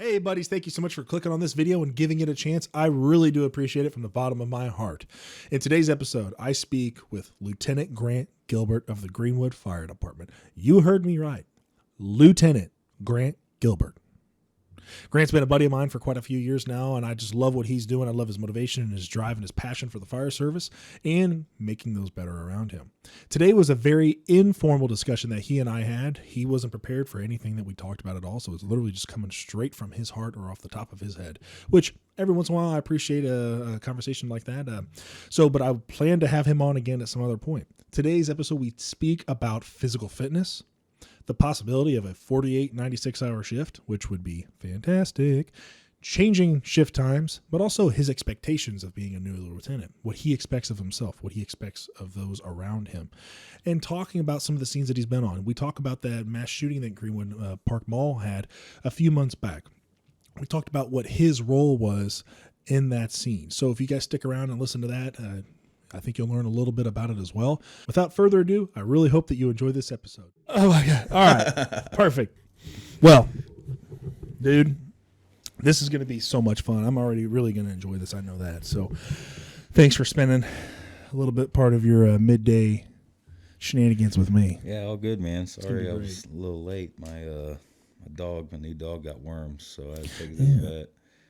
Hey buddies, thank you so much for clicking on this video and giving it a chance. I really do appreciate it from the bottom of my heart. In today's episode, I speak with Lieutenant Grant Gilbert of the Greenwood Fire Department. You heard me right. Lieutenant Grant Gilbert. Grant's been a buddy of mine for quite a few years now, and I just love what he's doing. I love his motivation and his drive and his passion for the fire service and making those better around him. Today was a very informal discussion that he and I had. He wasn't prepared for anything that we talked about at all, so it's literally just coming straight from his heart or off the top of his head, which every once in a while I appreciate a conversation like that. But I plan to have him on again at some other point. Today's episode, we speak about physical fitness, the possibility of a 48, 96-hour shift, which would be fantastic, changing shift times, but also his expectations of being a new lieutenant, what he expects of himself, what he expects of those around him, and talking about some of the scenes that he's been on. We talk about that mass shooting that Greenwood Park Mall had a few months back. We talked about what his role was in that scene. So if you guys stick around and listen to that, I think you'll learn a little bit about it as well. Without further ado, I really hope that you enjoy this episode. Oh my God. All right. Perfect. Well, dude, this is going to be so much fun. I'm already really going to enjoy this. I know that. So thanks for spending a little bit part of your midday shenanigans with me. Yeah, all good, man. Sorry I was a little late. My new dog got worms, so I had to take it to the vet.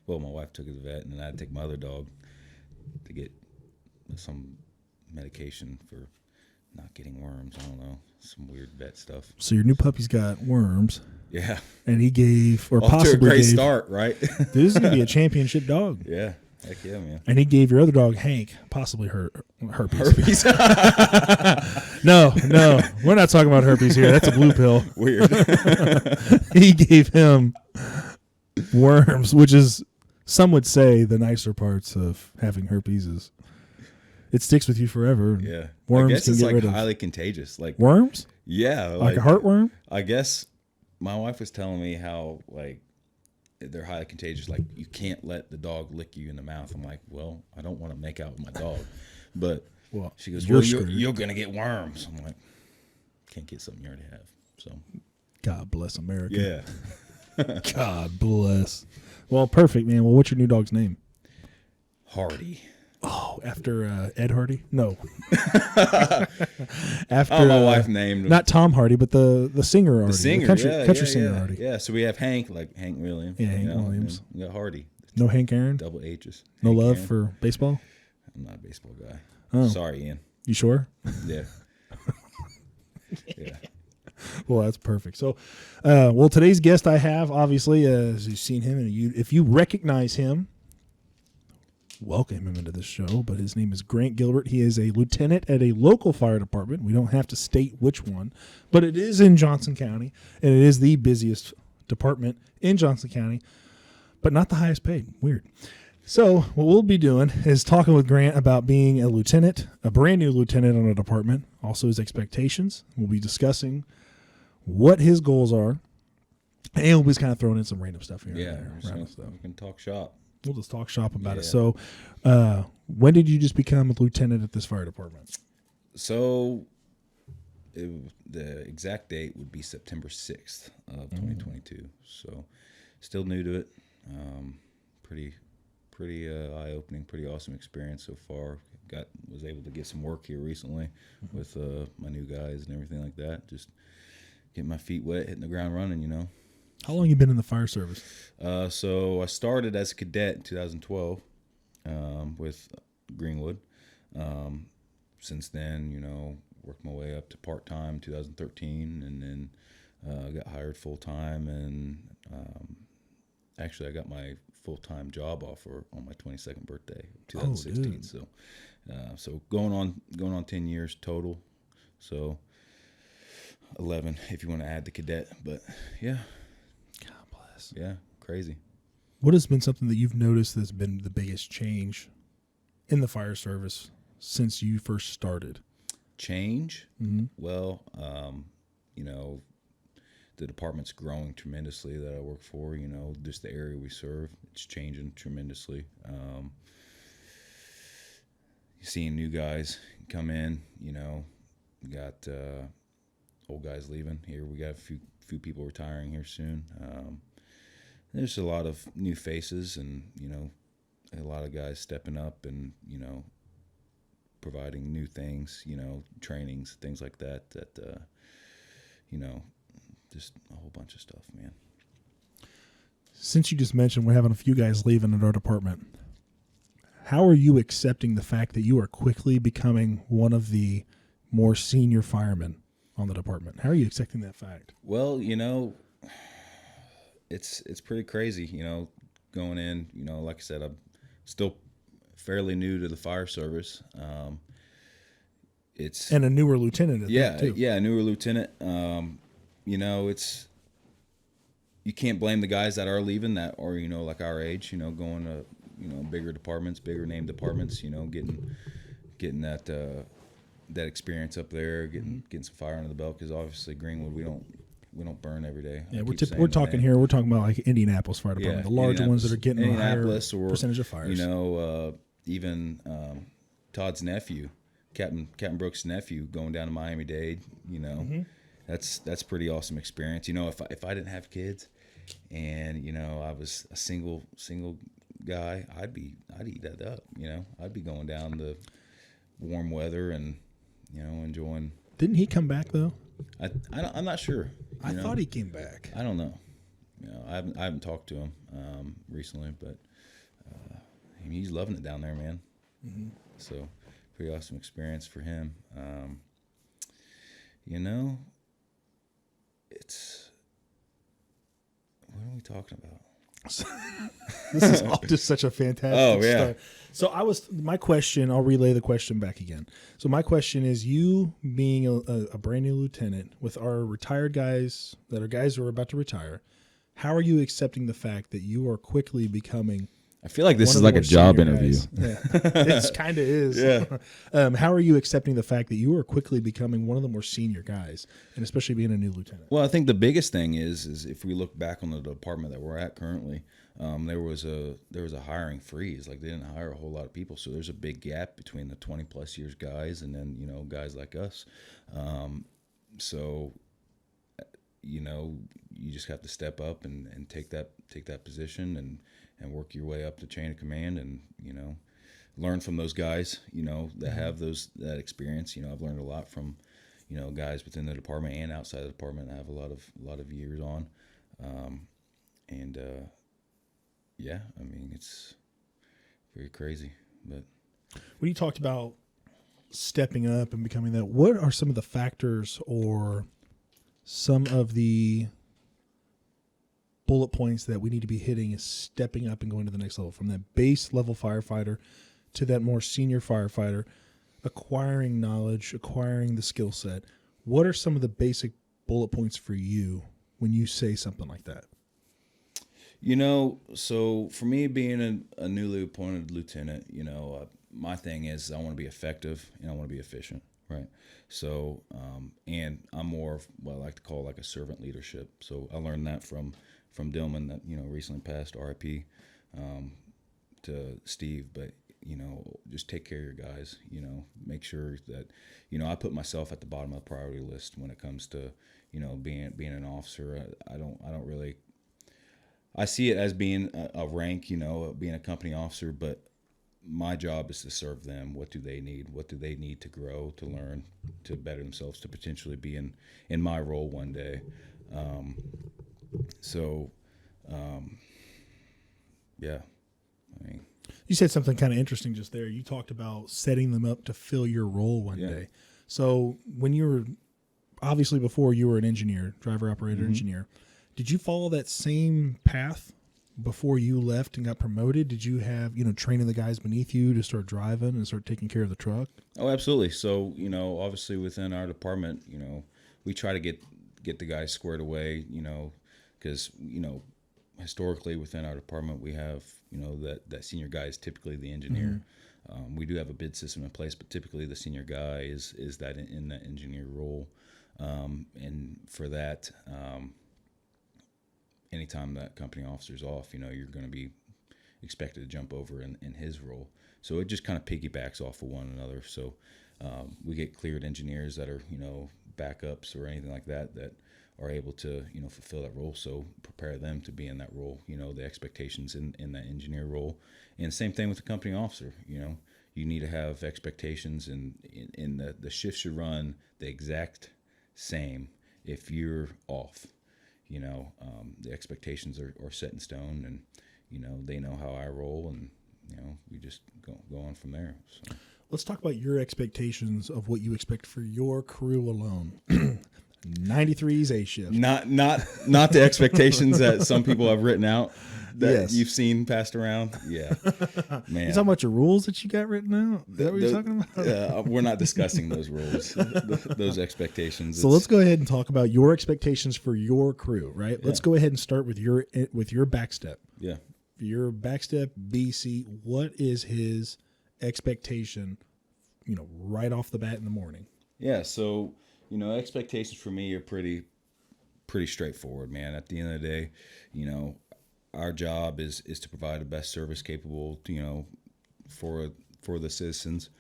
Well, my wife took it to the vet, and then I had to take my other dog to get some medication for not getting worms. I don't know, some weird vet stuff. So your new puppy's got worms. Yeah. And he gave, or off possibly to a great gave, start, right? This is going to be a championship dog. Yeah. Heck yeah, man. And he gave your other dog, Hank, possibly herpes. Herpes? No, we're not talking about herpes here. That's a blue pill. Weird. He gave him worms, which is, some would say, the nicer parts of having herpes is it sticks with you forever. Yeah. Worms I guess can it's get like rid highly contagious. Like worms? Yeah. Like a heartworm? I guess my wife was telling me how, like, they're highly contagious. Like, you can't let the dog lick you in the mouth. I'm like, well, I don't want to make out with my dog. But well, she goes, you're going to get worms. I'm like, can't get something you already have. So, God bless America. Yeah. God bless. Well, perfect, man. Well, what's your new dog's name? Hardy. Oh, after Ed Hardy? No. After my wife named him. Not Tom Hardy, but the singer Hardy. The singer, country singer Hardy. Yeah, so we have Hank, like Hank Williams. Yeah, Hank Williams. We got Hardy. No Hank Aaron? Double H's. No Hank love Aaron. for baseball? I'm not a baseball guy. Oh. Sorry, Ian. You sure? Yeah. Yeah. Well, that's perfect. So, today's guest I have, obviously, as you've seen him, and if you recognize him, welcome him into this show. But his name is Grant Gilbert. He is a lieutenant at a local fire department. We don't have to state which one, but it is in Johnson County, and it is the busiest department in Johnson County, but not the highest paid. Weird. So what we'll be doing is talking with Grant about being a lieutenant, a brand new lieutenant on a department, also his expectations. We'll be discussing what his goals are, and we'll be just kind of throwing in some random stuff here. Yeah. And there, So we can talk shop. We'll just talk shop about it. So when did you just become a lieutenant at this fire department? So the exact date would be September 6th of 2022. So still new to it. Pretty eye-opening, pretty awesome experience so far. Was able to get some work here recently with my new guys and everything like that. Just getting my feet wet, hitting the ground running, you know. How long you been in the fire service? So I started as a cadet in 2012 with Greenwood. Since then, you know, worked my way up to part-time 2013, and then got hired full-time, and actually I got my full-time job offer on my 22nd birthday, 2016. So going on 10 years total. So 11 if you want to add the cadet, but yeah. God bless. Yeah, crazy. What has been something that you've noticed that's been the biggest change in the fire service since you first started? Change? Mm-hmm. Well, you know, the department's growing tremendously that I work for, you know, just the area we serve, it's changing tremendously. Seeing new guys come in, you know, we got old guys leaving here. We got a few people retiring here soon. there's a lot of new faces, and a lot of guys stepping up and providing new things, trainings, things like that. You know, just a whole bunch of stuff, man. Since you just mentioned we're having a few guys leaving at our department, how are you accepting the fact that you are quickly becoming one of the more senior firemen on the department? How are you accepting that fact? Well, it's pretty crazy, going in. Like I said, I'm still fairly new to the fire service. It's And a newer lieutenant at that too. a newer lieutenant. It's you can't blame the guys that are leaving that are like our age, going to bigger departments, bigger name departments, getting that experience up there, getting some fire under the belt, because obviously Greenwood we don't burn every day. Yeah, we're talking here. We're talking about like Indianapolis Fire Department, the larger ones that are getting a higher percentage of fires. Even Todd's nephew, Captain Brooks' nephew, going down to Miami-Dade. That's pretty awesome experience. If I didn't have kids, and I was a single guy, I'd eat that up. I'd be going down the warm weather and enjoying. Didn't he come back though? I'm not sure. I thought he came back. I don't know. I haven't talked to him recently, but he's loving it down there, man. Mm-hmm. So pretty awesome experience for him. It's what are we talking about? This is all just such a fantastic start. So my question, I'll relay the question back again. So my question is, you being a brand new lieutenant with our retired guys that are guys who are about to retire, how are you accepting the fact that you are quickly becoming? I feel like this is like a job interview. Yeah, it kind of is. Yeah. How are you accepting the fact that you are quickly becoming one of the more senior guys, and especially being a new lieutenant? Well, I think the biggest thing is if we look back on the department that we're at currently, there was a hiring freeze. Like, they didn't hire a whole lot of people, so there's a big gap between the 20 plus years guys and then guys like us. So you just have to step up and take that position and work your way up the chain of command, and learn from those guys that have that experience. I've learned a lot from guys within the department and outside the department. I have a lot of years on, I mean, it's very crazy. But when you talked about stepping up and becoming that, what are some of the factors or some of the bullet points that we need to be hitting is stepping up and going to the next level, from that base level firefighter to that more senior firefighter, acquiring knowledge, acquiring the skill set? What are some of the basic bullet points for you when you say something like that? So for me, being a newly appointed lieutenant, my thing is I want to be effective and I want to be efficient, right? So, and I'm more of what I like to call like a servant leadership. So I learned that from Dillman, that recently passed, RIP, to Steve. But just take care of your guys. Make sure that I put myself at the bottom of the priority list when it comes to being an officer. I don't really. I see it as being a rank, being a company officer, but my job is to serve them. What do they need? What do they need to grow, to learn, to better themselves, to potentially be in my role one day? Yeah. I mean, you said something kind of interesting just there. You talked about setting them up to fill your role one day. So when you were, obviously before you were an engineer, driver operator engineer, did you follow that same path before you left and got promoted? Did you have, training the guys beneath you to start driving and start taking care of the truck? Oh, absolutely. So, obviously within our department, we try to get the guys squared away, because, historically within our department, we have, that senior guy is typically the engineer. Mm-hmm. We do have a bid system in place, but typically the senior guy is that in that engineer role. And for that, anytime that company officer's off, you're going to be expected to jump over in his role. So it just kind of piggybacks off of one another. So we get cleared engineers that are, backups or anything like that are able to, fulfill that role. So prepare them to be in that role, the expectations in that engineer role. And same thing with the company officer, you need to have expectations, and in the shift should run the exact same. If you're off, the expectations are set in stone, and, they know how I roll, and, we just go on from there. So. Let's talk about your expectations of what you expect for your crew alone. 93's A shift. Not the expectations that some people have written out that you've seen passed around. Yeah, man. You talking about your rules that you got written out? Is that what you're talking about? We're not discussing those rules, those expectations. So let's go ahead and talk about your expectations for your crew, right? Yeah. Let's go ahead and start with your backstep. Yeah. Your backstep BC, what is his expectation, right off the bat in the morning? Yeah, so, expectations for me are pretty straightforward, man. At the end of the day, our job is to provide the best service capable, for the citizens.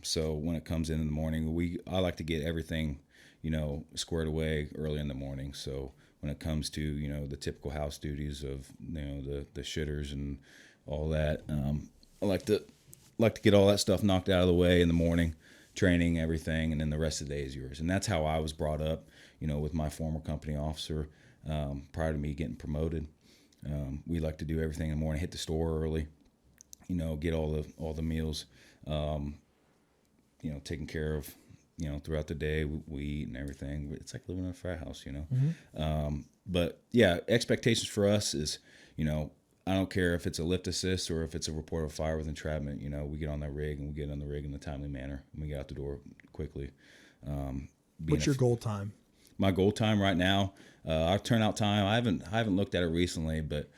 So when it comes in the morning, I like to get everything, squared away early in the morning. So when it comes to, the typical house duties of, the shitters and all that, I like to get all that stuff knocked out of the way in the morning, training, everything, and then the rest of the day is yours. And that's how I was brought up, with my former company officer, prior to me getting promoted. We like to do everything in the morning, hit the store early, get all the meals, taken care of, throughout the day. We eat and everything. It's like living in a frat house, Mm-hmm. But yeah, expectations for us is, I don't care if it's a lift assist or if it's a report of fire with entrapment. We get on that rig, and we get on the rig in a timely manner, and we get out the door quickly. What's your goal time? My goal time right now, our turnout time, I haven't looked at it recently, but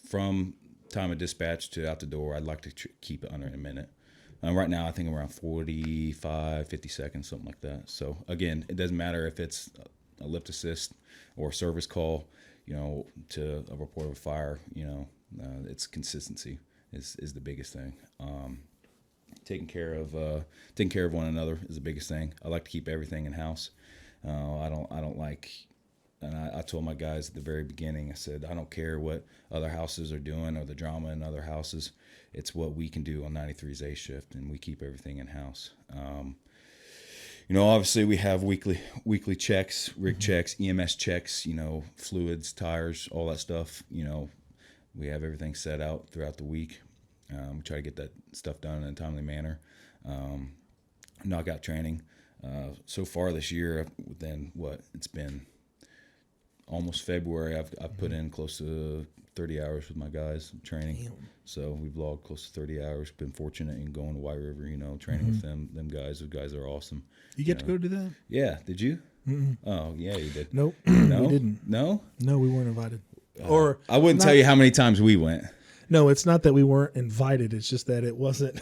from time of dispatch to out the door, I'd like to keep it under a minute. Right now, I think I'm around 45, 50 seconds, something like that. So again, it doesn't matter if it's a lift assist or a service call, to a report of a fire. It's consistency is the biggest thing. Taking care of one another is the biggest thing. I like to keep everything in house. I don't like, and I told my guys at the very beginning, I said, I don't care what other houses are doing or the drama in other houses. It's what we can do on 93's A shift, and we keep everything in house. Obviously we have weekly checks, rig checks, EMS checks, fluids, tires, all that stuff. We have everything set out throughout the week. We try to get that stuff done in a timely manner. Knockout training. So far this year, it's been almost February. I've put in close to 30 hours with my guys training. Damn. So we've logged close to 30 hours. Been fortunate in going to White River, training with them guys. Those guys are awesome. You get to go do that? Yeah. Did you? Mm-mm. Oh, yeah, you did. Nope. No? We didn't. No? No, we weren't invited. Or I wouldn't tell you how many times we went. No, it's not that we weren't invited. It's just that it wasn't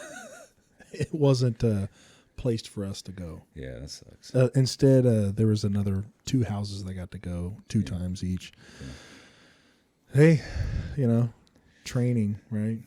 placed for us to go. Yeah, that sucks. Instead, there was another 2 houses that got to go 2 times each. Yeah. Hey, training, right?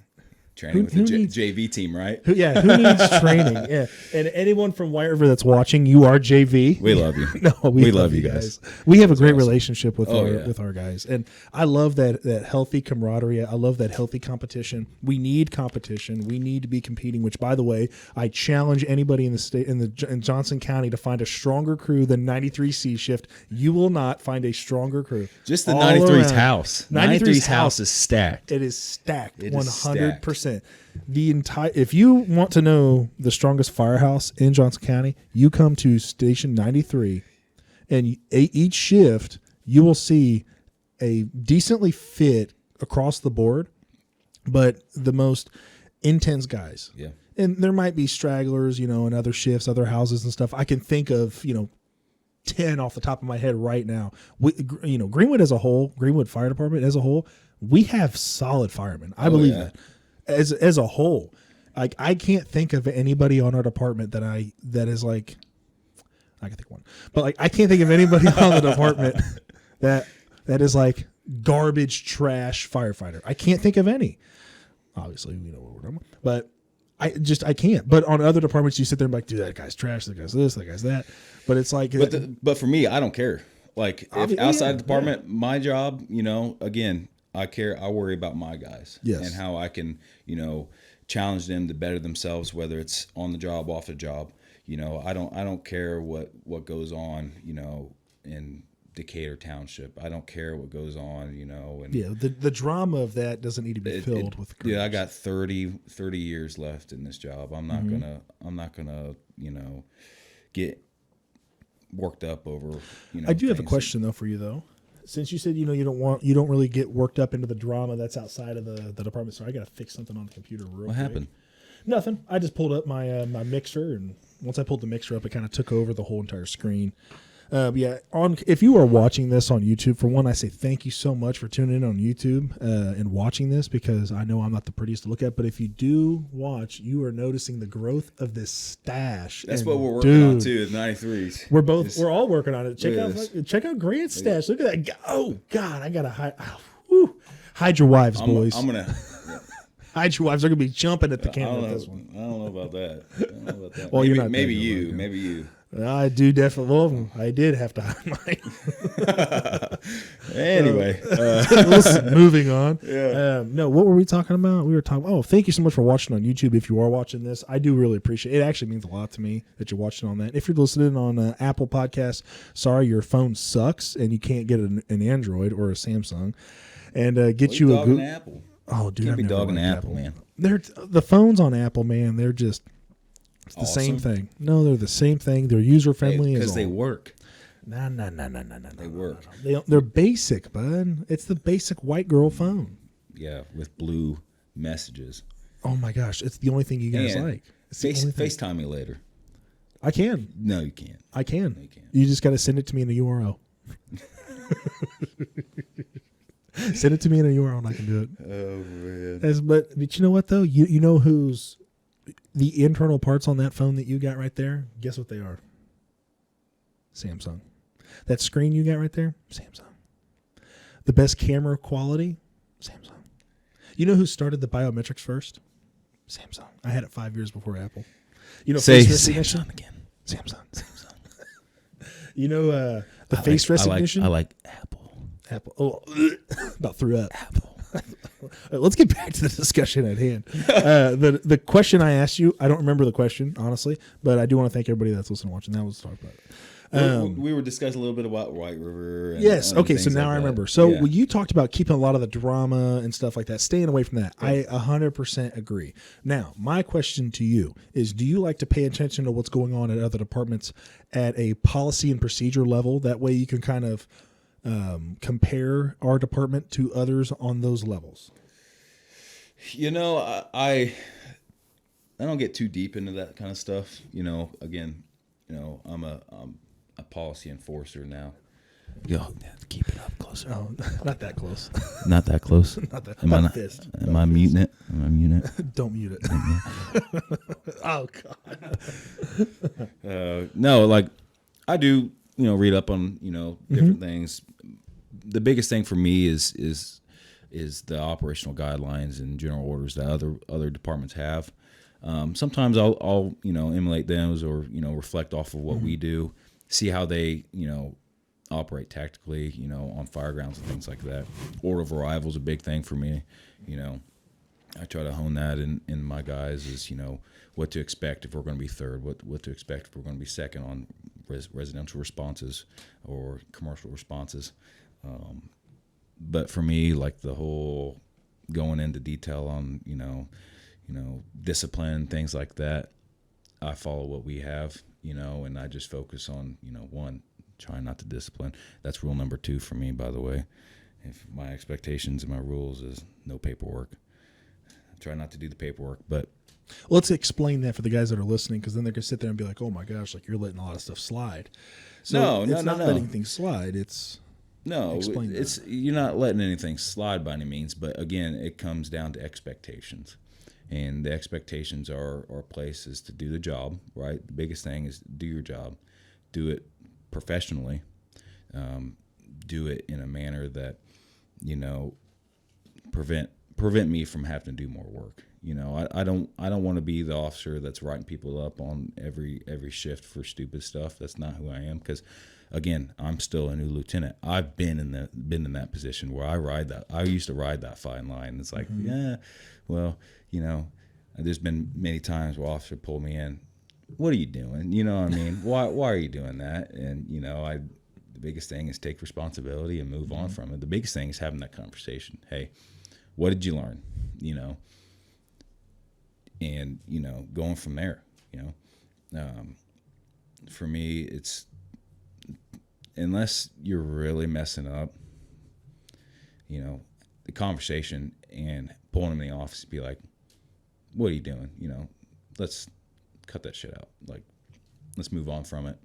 Training with the JV team, right? Who needs training? Yeah. And anyone from White River that's watching, you are JV. We love you. No, we love you guys. We have a great relationship with our guys. And I love that healthy camaraderie. I love that healthy competition. We need competition. We need to be competing, which, by the way, I challenge anybody in the state, in Johnson County, to find a stronger crew than 93C shift. You will not find a stronger crew. Just the 93's house. 93's house is stacked. It is stacked. It 100%. If you want to know the strongest firehouse in Johnson County, you come to Station 93, and each shift you will see a decently fit across the board, but the most intense guys. Yeah. And there might be stragglers, in other shifts, other houses and stuff. I can think of, 10 off the top of my head right now. Greenwood as a whole, Greenwood Fire Department as a whole, we have solid firemen. I believe that. As a whole, I can't think of anybody on our department that is like, I can think one, but I can't think of anybody on the department that is like garbage trash firefighter. I can't think of any. Obviously, we know what we're talking about, but I can't. But on other departments, you sit there and be like, dude, that guy's trash. That guy's this. That guy's that. But it's like, but for me, I don't care. like if Obvi- outside yeah, the department, my job, again, I worry about my guys Yes. and how I can, challenge them to better themselves, whether it's on the job, off the job. I don't care what goes on, in Decatur Township. I don't care what goes on, and Yeah, the drama of that doesn't need to be filled with groups. yeah, I got 30 years left in this job. I'm not gonna get worked up over, I do have a things question though for you though. Since you said you don't really get worked up into the drama that's outside of the department, so I got to fix something on the computer real quick. What happened? Nothing. I just pulled up my my mixer, and once I pulled the mixer up, it kind of took over the whole entire screen. Yeah, if you are watching this on YouTube, for one, I say thank you so much for tuning in on YouTube and watching this, because I know I'm not the prettiest to look at, but if you do watch, you are noticing the growth of this stash. That's And what we're working on too, the 93s. We're all working on it. Check out Grant's stash. Look at that. Oh God, I gotta hide your wives, boys. I'm gonna hide your wives. They're gonna be jumping at the camera with this one. I don't know about that. Well, maybe, you're not maybe that you. good, Maybe you. I do definitely. Well, I did have to hide mine. Anyway, Listen, moving on. Yeah. No, what were we talking about? We were talking. Oh, thank you so much for watching on YouTube. If you are watching this, I do really appreciate it. It actually means a lot to me that you're watching on that. If you're listening on Apple Podcasts, sorry, your phone sucks and you can't get an Android or a Samsung, and get you a Google. Apple. Oh, dude, Can't be I've never dogging liked Apple, man. The phones on Apple, man. They're just. It's the Awesome. same thing. No, they're the same thing. They're user friendly Because they work. No. They work. They're basic, bud. It's the basic white girl phone. Yeah, with blue messages. Oh my gosh, it's the only thing you guys And like. It's the only thing. FaceTime me later. I can. No, you can't. I can. No, you can't. You just got to send it to me in a URL. Send it to me in a URL and I can do it. Oh man. But you know what though? You know who's the internal parts on that phone that you got right there? Guess what they are? Samsung. That screen you got right there? Samsung. The best camera quality? Samsung. You know who started the biometrics first? Samsung. I had it 5 years before Apple. You know, Say face recognition? Samsung again. Samsung. You know the face recognition? I like Apple. Apple. Oh, about threw up. Apple. Let's get back to the discussion at hand. The question I asked you, I don't remember the question, honestly, but I do want to thank everybody that's listening and watching. That was talk about it. We were discussing a little bit about White River. And Yes. Okay. So things now like I that. remember. So Yeah. you talked about keeping a lot of the drama and stuff like that, staying away from that. I 100% agree. Now, my question to you is, do you like to pay attention to what's going on at other departments at a policy and procedure level? That way you can kind of compare our department to others on those levels. I don't get too deep into that kind of stuff. Again, I'm a policy enforcer now. Yo, keep it up closer. Oh, not that close. Not that close. Not that. Am I not not? fist. Am I muting it? Am I muting it? Don't mute it. Oh God. No, like I do, read up on, different things. The biggest thing for me is the operational guidelines and general orders that other departments have. Sometimes I'll emulate those or reflect off of what we do, see how they operate tactically, on firegrounds and things like that. Order of arrival is a big thing for me. I try to hone that in my guys is what to expect if we're going to be third, what to expect if we're going to be second on residential responses or commercial responses. But for me, like the whole going into detail on discipline, things like that, I follow what we have, and I just focus on one, trying not to discipline. That's rule number 2 for me, by the way. If my expectations and my rules is no paperwork, I try not to do the paperwork. But let's explain that for the guys that are listening, because then they're gonna sit there and be like, "Oh my gosh, like you're letting a lot of stuff slide." So it's not letting things slide. Explain that. You're not letting anything slide by any means. But again, it comes down to expectations, and the expectations are places to do the job. Right. The biggest thing is do your job, do it professionally, do it in a manner that prevent me from having to do more work. I don't want to be the officer that's writing people up on every shift for stupid stuff. That's not who I am. Because again, I'm still a new lieutenant. I've been in that position where I used to ride that fine line. It's like, yeah, well, there's been many times where officer pulled me in. What are you doing? You know what I mean? Why are you doing that? And, the biggest thing is take responsibility and move on from it. The biggest thing is having that conversation. Hey, what did you learn? And, going from there, for me, it's, unless you're really messing up, the conversation and pulling them in the office, be like, what are you doing? Let's cut that shit out. Like, let's move on from it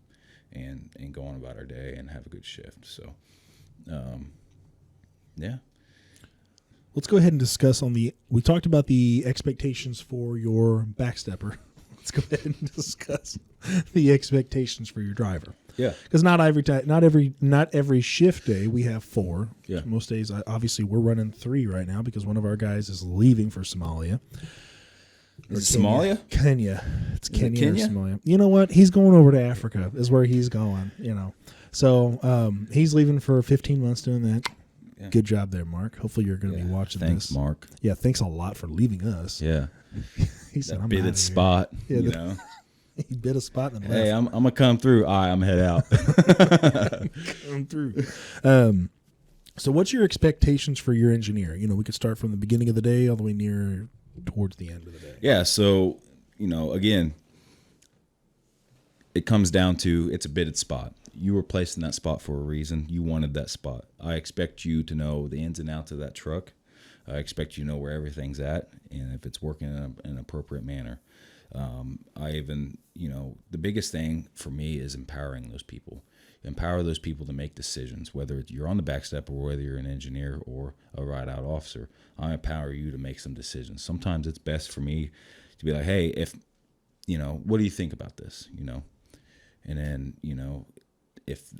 and go on about our day and have a good shift. So, yeah. Let's go ahead and discuss we talked about the expectations for your backstepper. Let's go ahead and discuss the expectations for your driver. Yeah. Because not every shift day we have 4. Yeah. Most days, obviously, we're running 3 right now because one of our guys is leaving for Somalia. Is it Somalia? Kenya. It's Kenya, Kenya or Somalia. You know what? He's going over to Africa is where he's going, So he's leaving for 15 months doing that. Yeah. Good job there, Mark. Hopefully you're going to be watching this. Thanks, Mark. Yeah, thanks a lot for leaving us. Yeah. He said, I'm bit outta its here. spot, Yeah, he bit a spot and Hey, left. I'm going to come through. All right, I'm head out. Come through. So what's your expectations for your engineer? We could start from the beginning of the day all the way near towards the end of the day. Yeah, so, again, it comes down to it's a bidded spot. You were placed in that spot for a reason. You wanted that spot. I expect you to know the ins and outs of that truck. I expect you to know where everything's at and if it's working in an appropriate manner. I even, the biggest thing for me is empowering those people. Empower those people to make decisions, whether you're on the backstep or whether you're an engineer or a ride-out officer. I empower you to make some decisions. Sometimes it's best for me to be like, hey, what do you think about this? And then,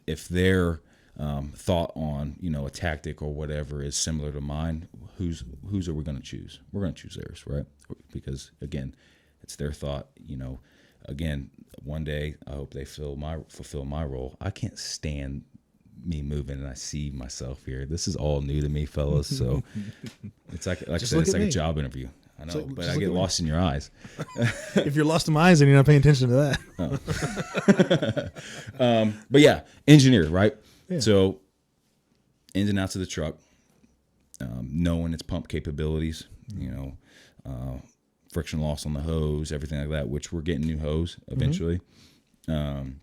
if their thought on, a tactic or whatever is similar to mine, whose are we going to choose? We're going to choose theirs, right? Because, again, it's their thought, Again, one day I hope they fulfill my role. I can't stand me moving, and I see myself here. This is all new to me, fellas. So it's like I said, it's like a job interview. I know, but I get lost in your eyes. If you're lost in my eyes, then you're not paying attention to that. But yeah, engineer, right? Yeah. So ins and outs of the truck, knowing its pump capabilities, friction loss on the hose, everything like that, which we're getting new hose eventually. And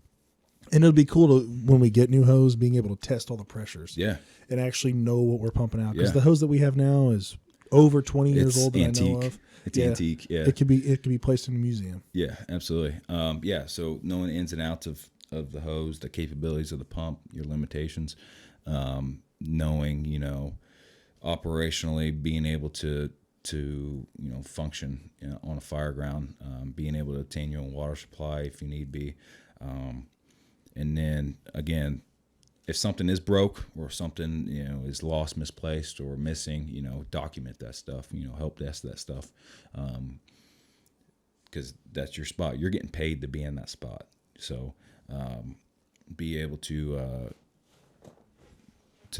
it'll be cool when we get new hose, being able to test all the pressures. Yeah. And actually know what we're pumping out. Because Yeah. the hose that we have now is over 20 years It's old that antique. I know of. It's antique. Yeah. It could be placed in a museum. Yeah, absolutely. So knowing the ins and outs of the hose, the capabilities of the pump, your limitations, knowing, operationally being able to function on a Fireground, being able to obtain your own water supply if you need be. And then again, if something is broke or something, is lost, misplaced or missing, document that stuff, help desk that stuff. Cause that's your spot. You're getting paid to be in that spot. So, be able to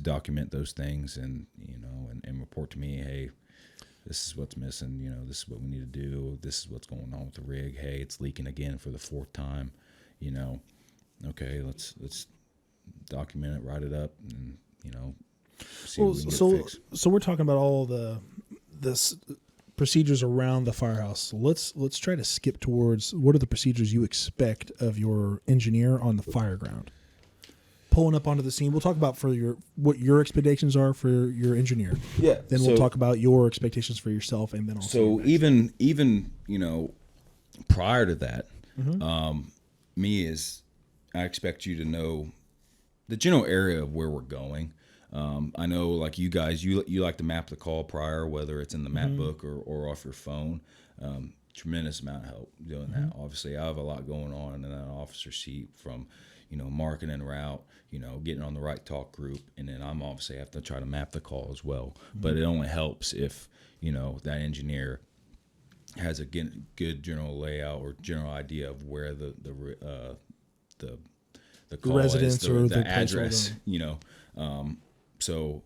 document those things and report to me, hey, this is what's missing, this is what we need to do. This is what's going on with the rig. Hey, it's leaking again for the 4th time, okay, let's document it, write it up, and, see what we can get fixed. So we're talking about all this procedures around the firehouse. So let's try to skip towards what are the procedures you expect of your engineer on the Fireground. Pulling up onto the scene, we'll talk about what your expectations are for your engineer. Yeah. Then we'll talk about your expectations for yourself, and then also. So even prior to that, I expect you to know the general area of where we're going. I know, like you guys, you like to map the call prior, whether it's in the map book or off your phone. Tremendous amount of help doing that. Obviously, I have a lot going on in that officer seat from, marking en route, getting on the right talk group, and then I'm obviously have to try to map the call as well. But it only helps if that engineer has a good general layout or general idea of where the the call residence is, or the the address, placeholder. you know. So,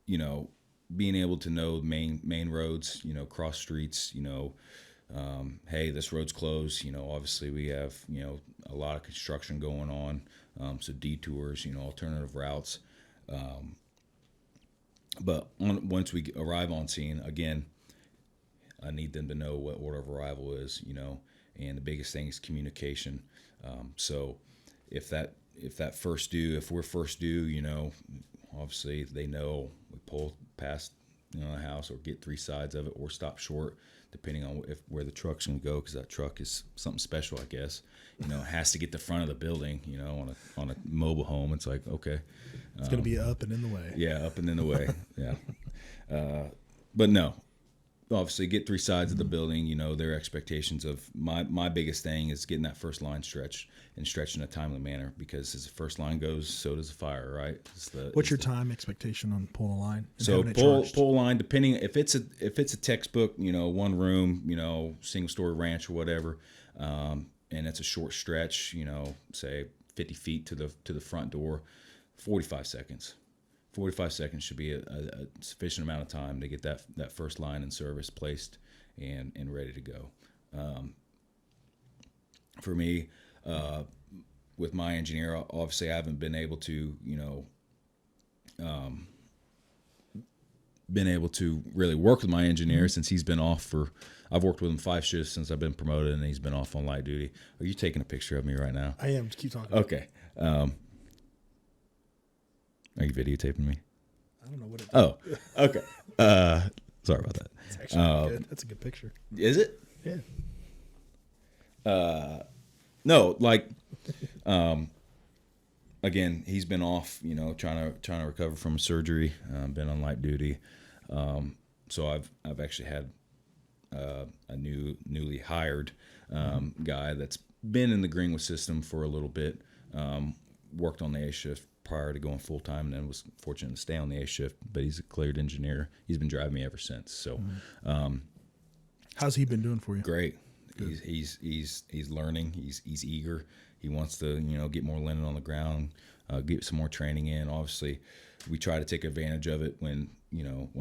you know, being able to know main roads, you know, cross streets, you know, hey, this road's closed. You know, obviously we have, you know, a lot of construction going on. So detours, you know, alternative routes. But once we arrive on scene, again, I need them to know what order of arrival is, you know, and the biggest thing is communication. So if we're first due, you know, obviously they know we pull past, you know, the house or get 3 sides of it or stop short, depending on where the truck's going to go, because that truck is something special, I guess. You know, it has to get the front of the building, you know, on a mobile home. It's like, okay. It's going to be up and in the way. Yeah, up and in the way. Yeah. But no, obviously get 3 sides of the building, you know, their expectations of my biggest thing is getting that first line stretched and stretched in a timely manner, because as the first line goes, so does the fire, right? What's your time expectation on pulling a line? So pull a line, depending if it's a textbook, you know, 1 room, you know, single story ranch or whatever, and it's a short stretch, you know, say 50 feet to the front door, 45 seconds. 45 seconds should be a sufficient amount of time to get that first line in service placed and ready to go. For me, with my engineer, obviously I haven't been able to, you know, been able to really work with my engineer since he's been off I've worked with him 5 shifts since I've been promoted, and he's been off on light duty. Are you taking a picture of me right now? I am. Keep talking. Okay. Are you videotaping me? I don't know what it is. Oh, okay. Sorry about that. It's actually good. That's a good picture. Is it? Yeah. No, like, again, he's been off, you know, trying to recover from surgery, been on light duty. So I've actually had a newly hired guy that's been in the Greenwood system for a little bit, worked on the A shift prior to going full time, and then was fortunate to stay on the A shift. But he's a cleared engineer. He's been driving me ever since. So, how's he been doing for you? great. He's learning. He's eager. He wants to, you know, get more linen on the ground, get some more training in. Obviously, we try to take advantage of it when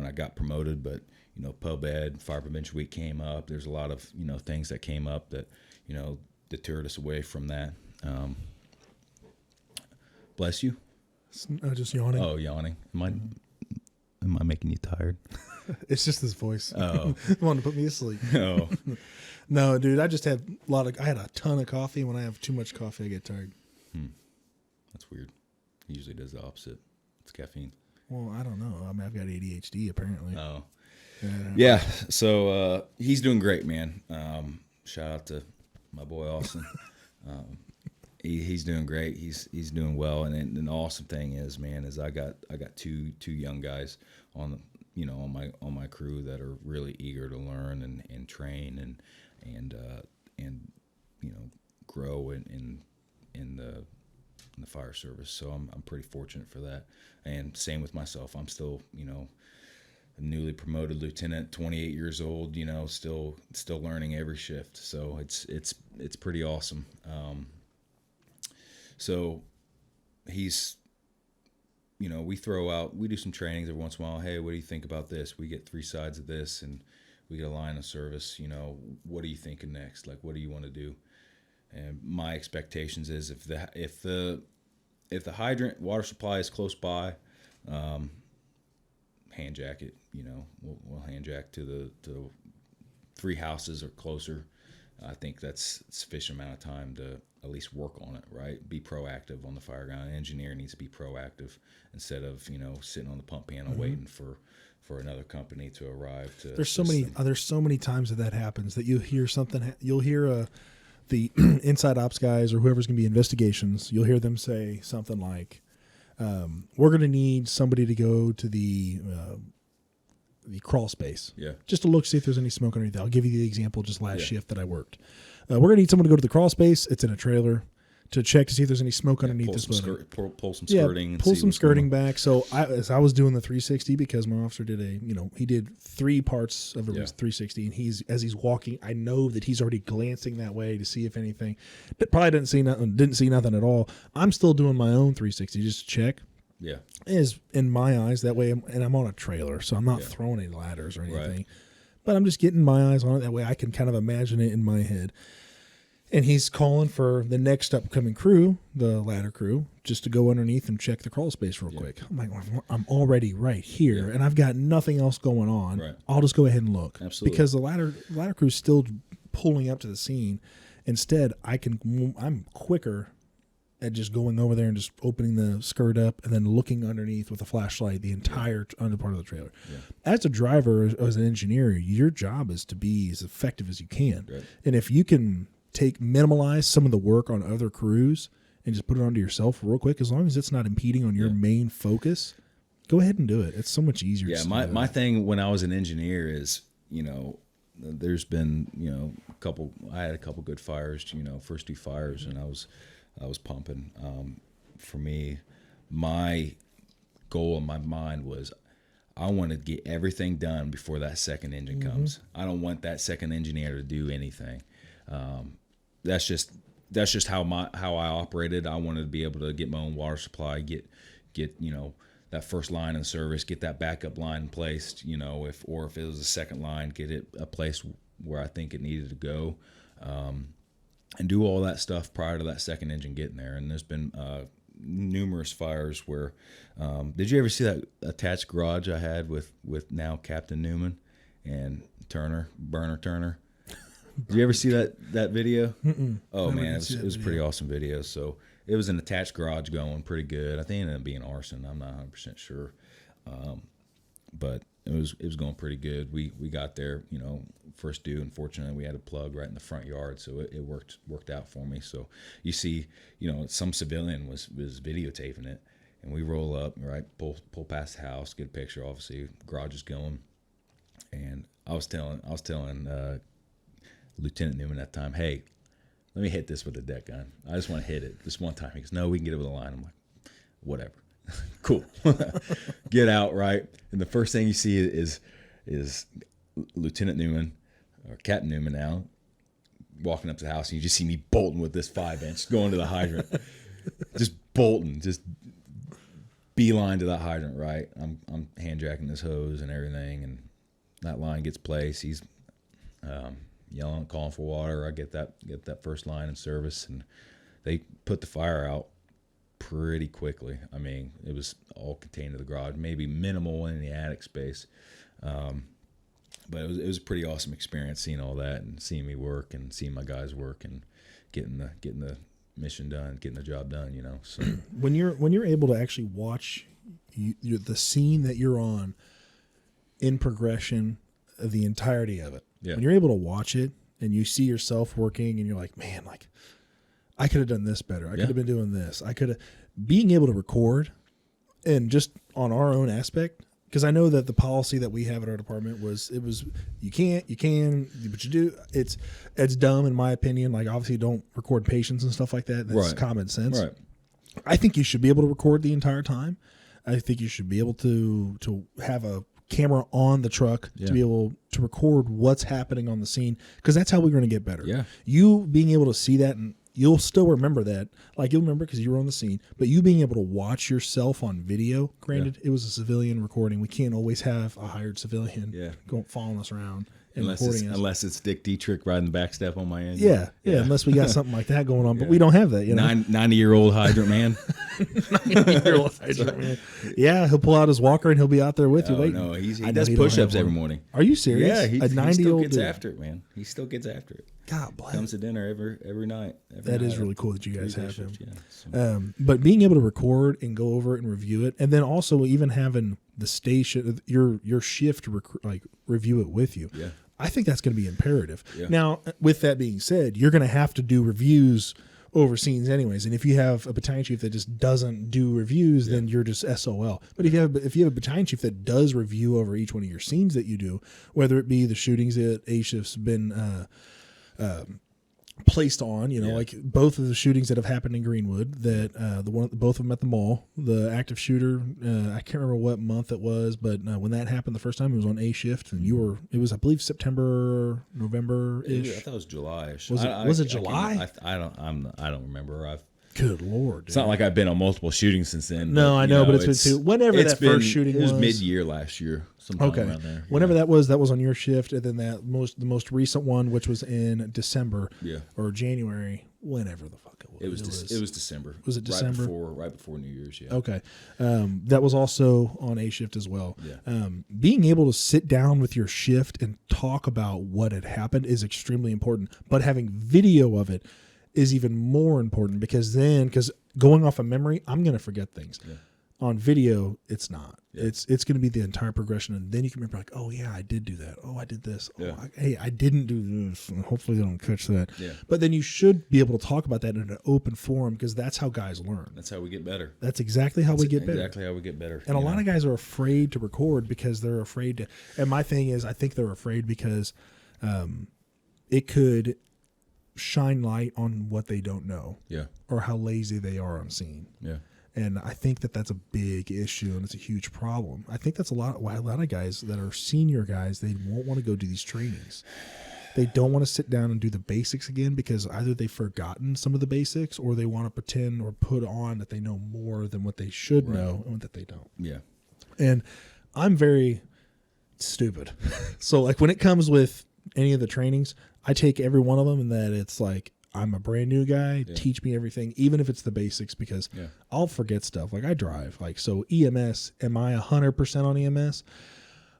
I got promoted, but you know, pub ed, fire prevention week came up. There's a lot of, you know, things that came up that, you know, deterred us away from that. Bless you. Just yawning. Oh, yawning. Am I making you tired? It's just his voice. Oh. Wanting to put me asleep. No. No, dude. I just had I had a ton of coffee. When I have too much coffee, I get tired. That's weird. He usually does the opposite. It's caffeine. Well, I don't know. I mean, I've got ADHD apparently. Oh. Yeah. So he's doing great, man. Shout out to my boy Austin. He's doing great. He's doing well. And the awesome thing is, man, is I got two young guys on my crew that are really eager to learn and train and you know, grow in the fire service. So I'm pretty fortunate for that. And same with myself. I'm still, you know, a newly promoted lieutenant, 28 years old, you know, still learning every shift. So it's pretty awesome. So he's, you know, we do some trainings every once in a while. Hey, what do you think about this? We get 3 sides of this and we get a line of service. You know, what are you thinking next? Like, what do you want to do? And my expectations is if the hydrant water supply is close by, hand jack it. You know, we'll hand jack to the 3 houses or closer. I think that's sufficient amount of time to at least work on it, right? Be proactive on the Fireground. An engineer needs to be proactive instead of, you know, sitting on the pump panel waiting for another company to arrive. There's so many times that happens that you hear something. You'll hear the inside ops guys or whoever's going to be investigations. You'll hear them say something like, "We're going to need somebody to go to the crawl space, just to look, see if there's any smoke underneath." I'll give you the example just last shift that I worked. We're going to need someone to go to the crawl space. It's in a trailer. to check to see if there's any smoke underneath this building. Pull some skirting. And pull see some what's going skirting on. back. So as I was doing the 360, because my officer did he did 3 parts of a 360, and as he's walking, I know that he's already glancing that way to see if anything. But probably didn't see nothing at all. I'm still doing my own 360 just to check. Yeah. Is in my eyes that way, and I'm on a trailer, so I'm not throwing any ladders or anything. Right. But I'm just getting my eyes on it. That way I can kind of imagine it in my head. And he's calling for the next upcoming crew, the ladder crew, just to go underneath and check the crawl space real quick. I'm like, I'm already right here, and I've got nothing else going on. Right. I'll just go ahead and look. Absolutely. Because the ladder crew's still pulling up to the scene. Instead, I'm quicker at just going over there and just opening the skirt up and then looking underneath with a flashlight the entire under part of the trailer. Yeah. As a driver, as an engineer, your job is to be as effective as you can. Right. And if you can minimalize some of the work on other crews and just put it onto yourself real quick, as long as it's not impeding on your main focus, go ahead and do it. It's so much easier. Yeah, my thing when I was an engineer is, there's been, I had a couple good fires, first 2 fires, and I was pumping. For me, my goal in my mind was I want to get everything done before that second engine comes. I don't want that second engineer to do anything. That's just how I operated. I wanted to be able to get my own water supply, get that first line in service, get that backup line placed, if it was a second line, get it a place where I think it needed to go. And do all that stuff prior to that second engine getting there. And there's been numerous fires where did you ever see that attached garage I had with now Captain Newman and Burner Turner? Did you ever see that video? Mm-mm. Oh man, it was a pretty awesome video. So it was an attached garage going pretty good. I think it ended up being arson. I'm not 100% sure, but it was going pretty good. We got there, first due. Unfortunately, we had a plug right in the front yard, so it worked out for me. So you see, some civilian was videotaping it, and we roll up, right, pull past the house, get a picture. Obviously, garage is going, and I was telling Lieutenant Newman at the time, hey, let me hit this with a deck gun. I just want to hit it this one time. He goes, no, we can get it with a line. I'm like, whatever. Cool. Get out, right? And the first thing you see is Lieutenant Newman, or Captain Newman now, walking up to the house, and you just see me bolting with this 5-inch, going to the hydrant. Just bolting, just beeline to that hydrant, right? I'm hand jacking this hose and everything, and that line gets placed. He's yelling, calling for water. I get that first line in service, and they put the fire out pretty quickly. I mean, it was all contained to the garage, maybe minimal in the attic space, but it was a pretty awesome experience seeing all that and seeing me work and seeing my guys work and getting the mission done, getting the job done. So when you're able to actually watch the scene that you're on in progression, the entirety of it. Yeah. When you're able to watch it and you see yourself working and you're like, man, like I could have done this better. I could have been doing this. Being able to record and just on our own aspect, because I know that the policy that we have at our department was you can, but you do. It's dumb in my opinion. Like obviously don't record patients and stuff like that. That's common sense. Right. I think you should be able to record the entire time. I think you should be able to have a camera on the truck to be able to record what's happening on the scene, because that's how we're going to get better. Yeah. You being able to see that, and you'll still remember that. Like you'll remember because you were on the scene, but you being able to watch yourself on video, granted it was a civilian recording. We can't always have a hired civilian following us around and recording us. Unless it's Dick Dietrich riding the back step on my end. Yeah. Unless we got something like that going on, but we don't have that. 90-year-old hydrant man. 90-year-old hydrant man. Yeah, he'll pull out his walker and he'll be out there with you waiting. No, he does push-ups every morning. Are you serious? Yeah, he 90-year-old still gets after it, man. He still gets after it. God bless. Comes to dinner every night. That is really cool that you guys have him. Yeah, so. But being able to record and go over it and review it, and then also even having the station, your shift review it with you. Yeah. I think that's going to be imperative. Yeah. Now, with that being said, you're going to have to do reviews over scenes anyways. And if you have a battalion chief that just doesn't do reviews, then you're just SOL. But if you have a battalion chief that does review over each one of your scenes that you do, whether it be the shootings that A shift's been placed on, like both of the shootings that have happened in Greenwood, that both of them at the mall, the active shooter, I can't remember what month it was, but when that happened the first time, it was on A shift, and it was, I believe, September, November-ish. I thought it was July-ish. Was it July? I don't remember. Good Lord. It's not like I've been on multiple shootings since then. No, I know, but it's been two. Whenever that first shooting was. It was mid-year last year, sometime around there. Whenever that was on your shift, and then the most recent one, which was in December or January, whenever the fuck it was. It was December. Was it December? Right before New Year's, yeah. Okay. That was also on A shift as well. Yeah. Being able to sit down with your shift and talk about what had happened is extremely important, but having video of it is even more important, because going off of memory, I'm going to forget things. Yeah. On video, it's not. Yeah. It's going to be the entire progression, and then you can remember, like, oh yeah, I did do that. Oh, I did this. Yeah. Oh, I didn't do this. And hopefully they don't catch that. Yeah. But then you should be able to talk about that in an open forum, because that's how guys learn. That's how we get better. That's exactly how we get better. Exactly how we get better. And a lot of guys are afraid to record because they're afraid to. And my thing is, I think they're afraid because it could shine light on what they don't know, or how lazy they are on scene. And I think that's a big issue, and it's a huge problem. I think that's why a lot of guys that are senior guys, they won't want to go do these trainings. They don't want to sit down and do the basics again, because either they've forgotten some of the basics, or they want to pretend or put on that they know more than what they should know, and that they don't. Yeah. And I'm very stupid. So like when it comes with any of the trainings, I take every one of them, and that it's like, I'm a brand new guy. Yeah. Teach me everything, even if it's the basics, because I'll forget stuff. Like I drive, so EMS. Am I 100% on EMS?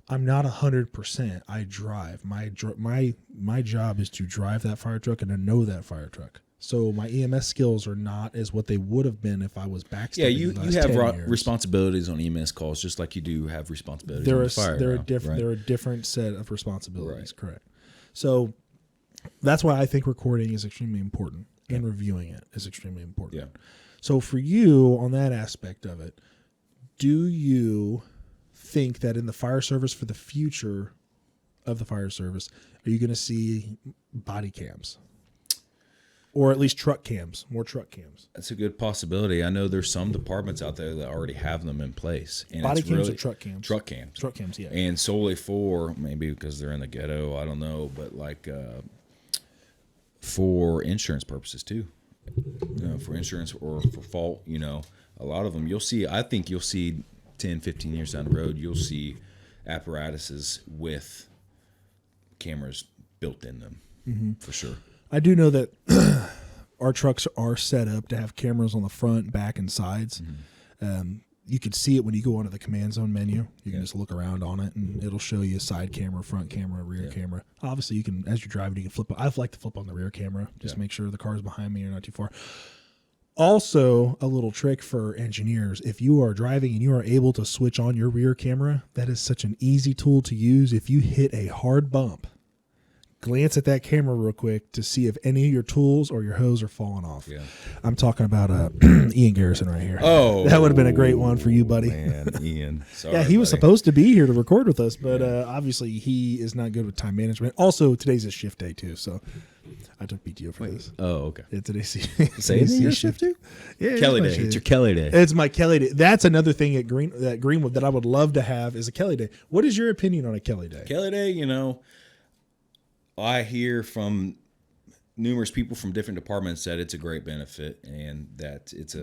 I'm not 100%. I drive. My job is to drive that fire truck and to know that fire truck. So my EMS skills are not as what they would have been if I was backstabbing. Yeah, you have responsibilities on EMS calls, just like you do have responsibilities on the fire. They're a different set of responsibilities. Right. Correct. So that's why I think recording is extremely important, and reviewing it is extremely important. Yeah. So for you, on that aspect of it, do you think that in the fire service, for the future of the fire service, are you going to see body cams? Or at least truck cams, more truck cams? That's a good possibility. I know there's some departments out there that already have them in place. And body cams or truck cams? Truck cams. Truck cams, yeah. And solely for, maybe because they're in the ghetto, I don't know, but like for insurance purposes too. For insurance or for fault, a lot of them I think you'll see 10, 15 years down the road, you'll see apparatuses with cameras built in them, for sure. I do know that our trucks are set up to have cameras on the front, back, and sides. You could see it when you go onto the command zone menu. You can just look around on it, and it'll show you side camera, front camera, rear camera. Obviously, you can, as you're driving, you can flip. I like to flip on the rear camera, just make sure the cars behind me are not too far. Also, a little trick for engineers: if you are driving and you are able to switch on your rear camera, that is such an easy tool to use. If you hit a hard bump, glance at that camera real quick to see if any of your tools or your hose are falling off. Yeah. I'm talking about Ian Garrison right here. Oh, that would have been a great one for you, buddy. Man, Ian. Sorry, yeah, he was supposed to be here to record with us, but obviously he is not good with time management. Also, today's his shift day too, so I took PTO for this. Oh, okay. Yeah, today's your shift too? Yeah, Kelly day. It's your Kelly day. It's my Kelly day. That's another thing at Greenwood that I would love to have is a Kelly day. What is your opinion on a Kelly day? Kelly day, I hear from numerous people from different departments that it's a great benefit and that it's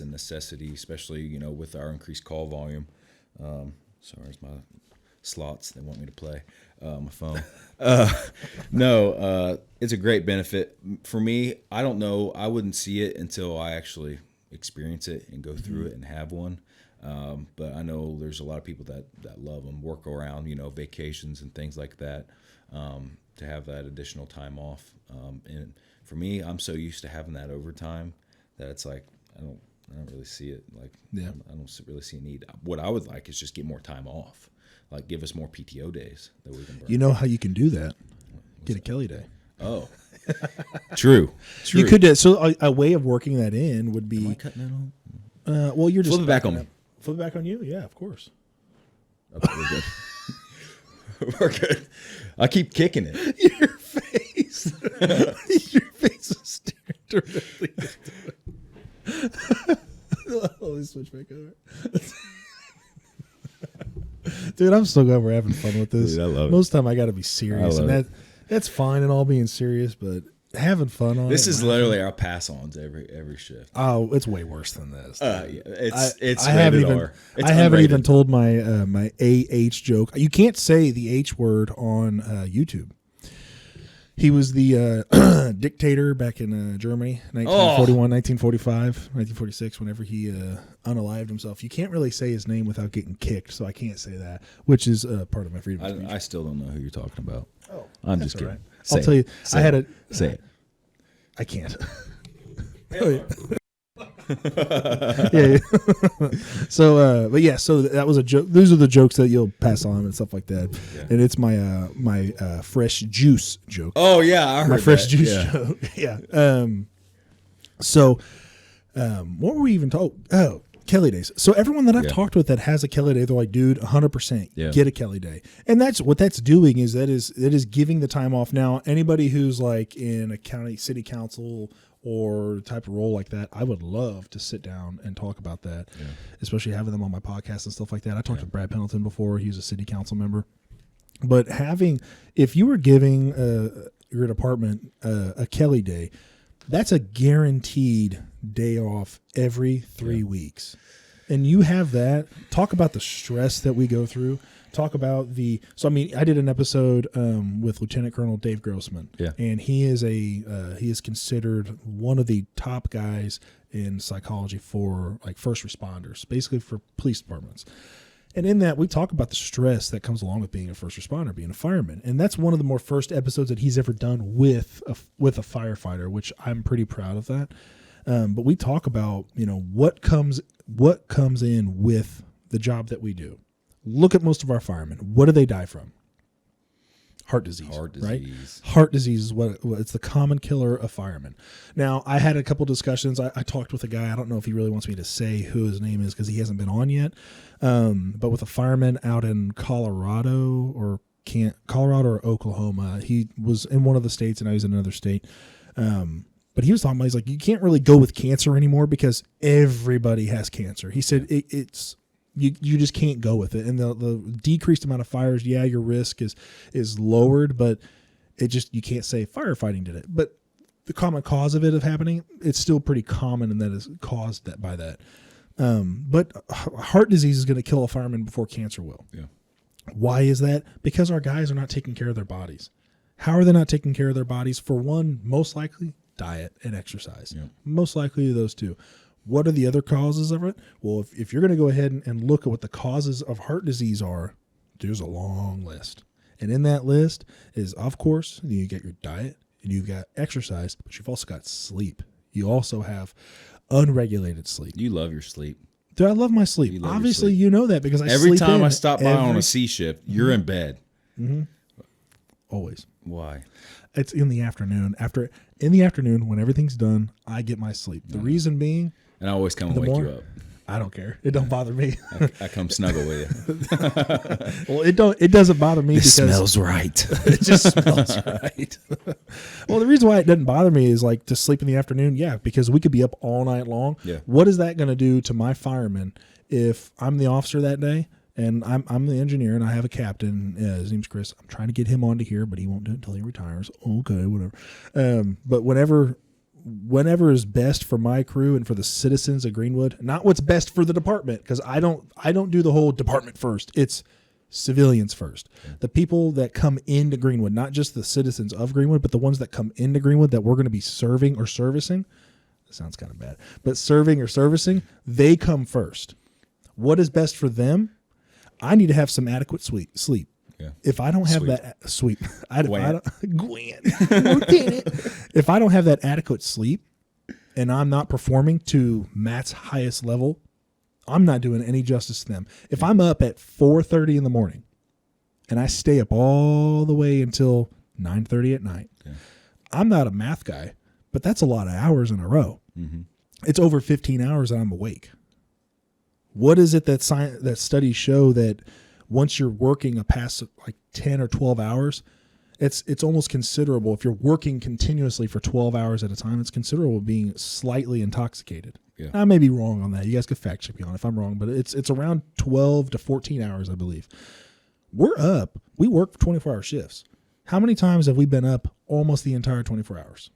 a necessity, especially with our increased call volume. Sorry, it's my slots they want me to play my phone. No, it's a great benefit for me. I don't know. I wouldn't see it until I actually experience it and go through it and have one. But I know there's a lot of people that love them, work around vacations and things like that. To have that additional time off. And for me, I'm so used to having that overtime that it's like, I don't really see it. Like, I don't really see a need. What I would like is just get more time off. Like, give us more PTO days that we can burn. You know how you can do that? Get a Kelly day. Oh, true. You could. So a way of working that in would be. Am I cutting that on? Well, you're just flip it back on me. Flip it back on you? Yeah, of course. Okay, we're good. We're good. I keep kicking it. Your face. Your face Directly into it. Let me switch back over. Dude, I'm so glad we're having fun with this. Dude, I love it. Most of the time I got to be serious, and it. that's fine and all being serious, but having fun on This it. is literally our pass-ons every shift. Oh, it's way worse than this. Yeah, it's I haven't rated even, R. It's I haven't unrated. even told my my AH joke. You can't say the H word on YouTube. He was the dictator back in Germany, 1941, 1945, 1946, whenever he unalived himself. You can't really say his name without getting kicked, so I can't say that, which is part of my freedom of speech. I still don't know who you're talking about. Oh, I'm that's just kidding. all right. I'll tell you, I had a... Say it. I can't. Oh, yeah. Yeah. So, but yeah, so that was a joke. Those are the jokes that you'll pass on and stuff like that. Yeah. And it's my my fresh juice joke. Oh yeah, I heard my fresh that. juice joke. Yeah. So, what were we even talking? Oh, Kelly days. So everyone that I've talked with that has a Kelly day, they're like, dude, 100% get a Kelly day. And that's what that's doing is it is giving the time off. Now, anybody who's like in a county, city council or type of role like that, I would love to sit down and talk about that, especially having them on my podcast and stuff like that. I talked to Brad Pendleton before. He was a city council member. But if you were giving your department a Kelly day, that's a guaranteed day off every 3 weeks. And you have that. Talk about the stress that we go through. Talk about I did an episode with Lieutenant Colonel Dave Grossman. Yeah. And he is considered one of the top guys in psychology for like first responders, basically for police departments. And in that, we talk about the stress that comes along with being a first responder, being a fireman. And that's one of the more first episodes that he's ever done with a firefighter, which I'm pretty proud of that. But we talk about, what comes in with the job that we do. Look at most of our firemen. What do they die from? Heart disease. Right? Heart disease is it's the common killer of firemen. Now, I had a couple discussions. I talked with a guy. I don't know if he really wants me to say who his name is because he hasn't been on yet. But with a fireman out in Colorado or Oklahoma. He was in one of the states and I was in another state. But he was talking about, he's like, you can't really go with cancer anymore because everybody has cancer. He said it's you just can't go with it. And the decreased amount of fires, your risk is lowered, but you can't say firefighting did it. But the common cause of it happening, it's still pretty common, and that is caused by that. But heart disease is going to kill a fireman before cancer will. Yeah. Why is that? Because our guys are not taking care of their bodies. How are they not taking care of their bodies? For one, most likely diet and exercise. Yeah. Most likely those two. What are the other causes of it? Well, if you're going to go ahead and look at what the causes of heart disease are, there's a long list. And in that list is, of course, you get your diet and you've got exercise, but you've also got sleep. You also have unregulated sleep. You love your sleep. Dude, I love my sleep. Obviously, you know that because every time I stop by on a C shift, you're in bed. Mm-hmm. Always. Why? It's in the afternoon. In the afternoon, when everything's done, I get my sleep. The reason being, and I always come and wake you up. I don't care. It don't bother me. I come snuggle with you. Well, it doesn't bother me because smells right. It just smells right. Well, the reason why it doesn't bother me is like to sleep in the afternoon. Yeah, because we could be up all night long. Yeah. What is that going to do to my fireman if I'm the officer that day and I'm the engineer and I have a captain? His name's Chris. I'm trying to get him onto here, but he won't do it until he retires. Okay, whatever. But whenever is best for my crew and for the citizens of Greenwood, not what's best for the department, because I don't do the whole department first. It's civilians first. The people that come into Greenwood, not just the citizens of Greenwood, but the ones that come into Greenwood that we're going to be serving or servicing. That sounds kind of bad, but serving or servicing, they come first. What is best for them? I need to have some adequate sleep. Yeah. If I don't have that sleep, if I don't have that adequate sleep and I'm not performing to Matt's highest level, I'm not doing any justice to them. If I'm up at 4:30 in the morning and I stay up all the way until 9:30 at night, I'm not a math guy, but that's a lot of hours in a row. Mm-hmm. It's over 15 hours that I'm awake. What is it that studies show that once you're working a past like 10 or 12 hours It's almost considerable if you're working continuously for 12 hours at a time. It's considerable being slightly intoxicated. Yeah. I may be wrong on that. You guys could fact check me on it if I'm wrong, but it's around 12 to 14 hours, I believe. We're up. We work 24-hour shifts. How many times have we been up almost the entire 24 hours?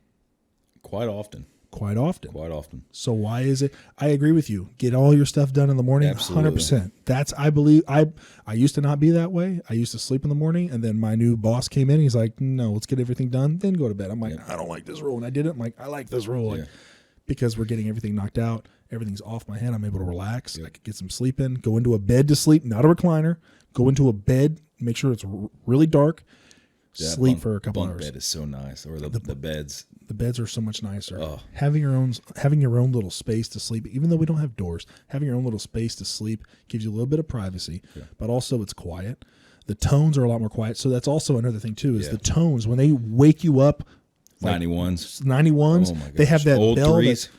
Quite often. Quite often. Quite often. So why is it? I agree with you. Get all your stuff done in the morning. Absolutely. 100%. That's, I believe, I used to not be that way. I used to sleep in the morning, and then my new boss came in. He's like, no, let's get everything done, then go to bed. I'm like, I don't like this rule. And I did it. I'm like, I like this rule. Like, because we're getting everything knocked out. Everything's off my head. I'm able to relax. I could get some sleep in, go into a bed to sleep, not a recliner. Go into a bed, make sure it's really dark. Sleep for a couple hours. Bed is so nice, or the beds. The beds are so much nicer. Oh. Having your own little space to sleep, even though we don't have doors, having your own little space to sleep gives you a little bit of privacy, but also it's quiet. The tones are a lot more quiet. So that's also another thing too, is the tones when they wake you up. 91s. 91s. Oh my gosh. They have that old bell. Threes.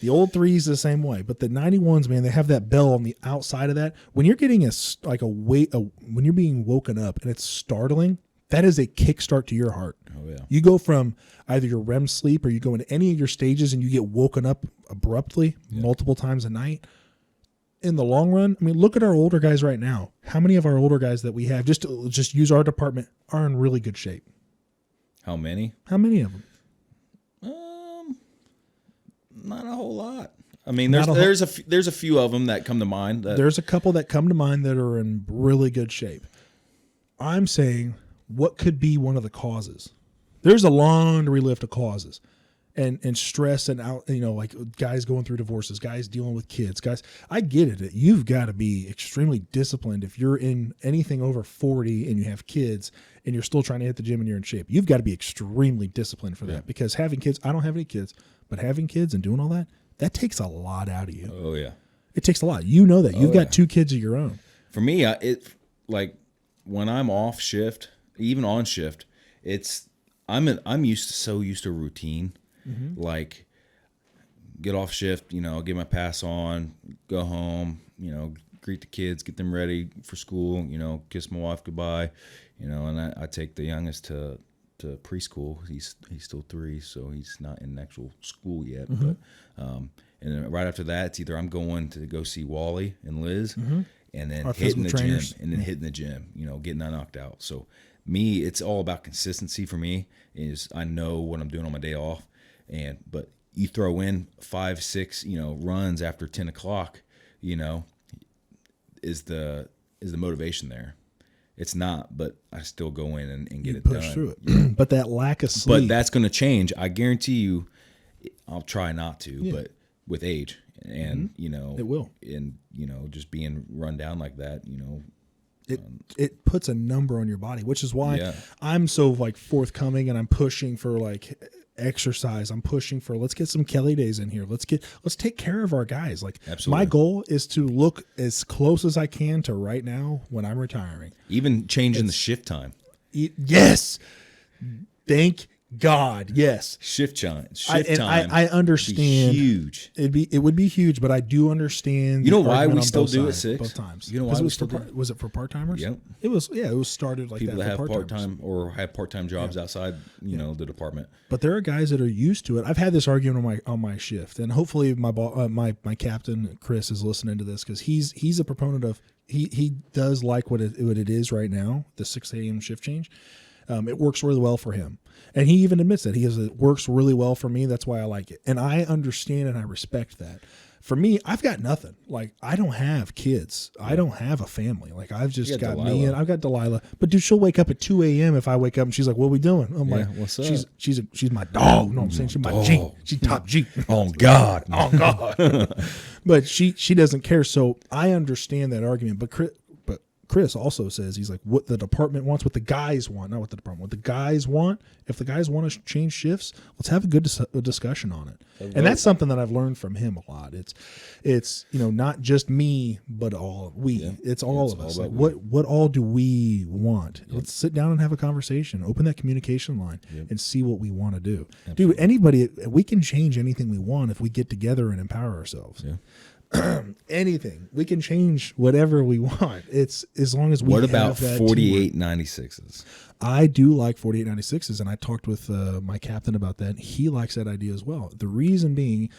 The old threes the same way, but the 91s, man, they have that bell on the outside of that. When you're getting when you're being woken up and it's startling, that is a kickstart to your heart. Oh yeah. You go from either your REM sleep or you go into any of your stages and you get woken up abruptly multiple times a night. In the long run, I mean, look at our older guys right now. How many of our older guys that we have, just use our department, are in really good shape? How many? How many of them? Not a whole lot. I mean, there's a few of them that come to mind. There's a couple that come to mind that are in really good shape. I'm saying, what could be one of the causes? There's a laundry list of causes, and stress and out. Like guys going through divorces, guys dealing with kids, guys. I get it. You've got to be extremely disciplined if you're in anything over 40 and you have kids and you're still trying to hit the gym and you're in shape. You've got to be extremely disciplined for that, because having kids. I don't have any kids. But having kids and doing all that takes a lot out of you. Oh, yeah. It takes a lot. You know that. You've got 2 kids of your own. For me, when I'm off shift, even on shift, I'm used to routine. Mm-hmm. Like, get off shift, get my pass on, go home, greet the kids, get them ready for school, kiss my wife goodbye, and I take the youngest to preschool. He's still 3, so he's not in actual school yet. Mm-hmm. But and then right after that, it's either I'm going to go see Wally and Liz, and then hitting the gym, and then hitting the gym. Getting that knocked out. So me, it's all about consistency for me. Is I know what I'm doing on my day off, but you throw in 5, 6, runs after 10 o'clock, is the motivation there? It's not, but I still go in and get it done. Push through it. Yeah. But that lack of sleep. But that's going to change. I guarantee you. I'll try not to, but with age and it will. And just being run down like that, it puts a number on your body, which is why I'm so forthcoming, and I'm pushing for exercise. I'm pushing for, let's get some Kelly days in here. Let's take care of our guys. Absolutely. My goal is to look as close as I can to right now when I'm retiring. Even changing the shift time. Yes. Thank God. Yes. Shift time. I understand. Huge. It would be huge, but I do understand. You know why we still do it 6? Both times. You know why we still do it? Was it for part-timers? Yep. It was started like people that have for part-time or have part-time jobs outside, the department. But there are guys that are used to it. I've had this argument on my shift, and hopefully my captain Chris is listening to this, because he's a proponent of he does like what it is right now, the 6 a.m. shift change. It works really well for him. And he even admits that it works really well for me. That's why I like it. And I understand and I respect that. For me, I've got nothing. I don't have kids. I don't have a family. I've just got Delilah. me, and I've got Delilah. But dude, she'll wake up at 2 a.m. if I wake up and she's like, "What are we doing?" I'm like, "What's up?" She's my dog. No, I'm saying she's my G. She's top G. Oh God. Oh God. But she doesn't care. So I understand that argument. But Chris also says, he's like, what the department wants, what the guys want, not what the department, what the guys want. If the guys want to change shifts, let's have a good discussion on it. And that's something that I've learned from him a lot. It's not just me, but it's all of us. What all do we want? Yep. Let's sit down and have a conversation, open that communication line, and see what we want to do. Absolutely. Dude, we can change anything we want if we get together and empower ourselves. Yeah. anything. We can change whatever we want. It's as long as we What have about that 4896s? I do like 4896s, and I talked with my captain about that. He likes that idea as well. The reason being,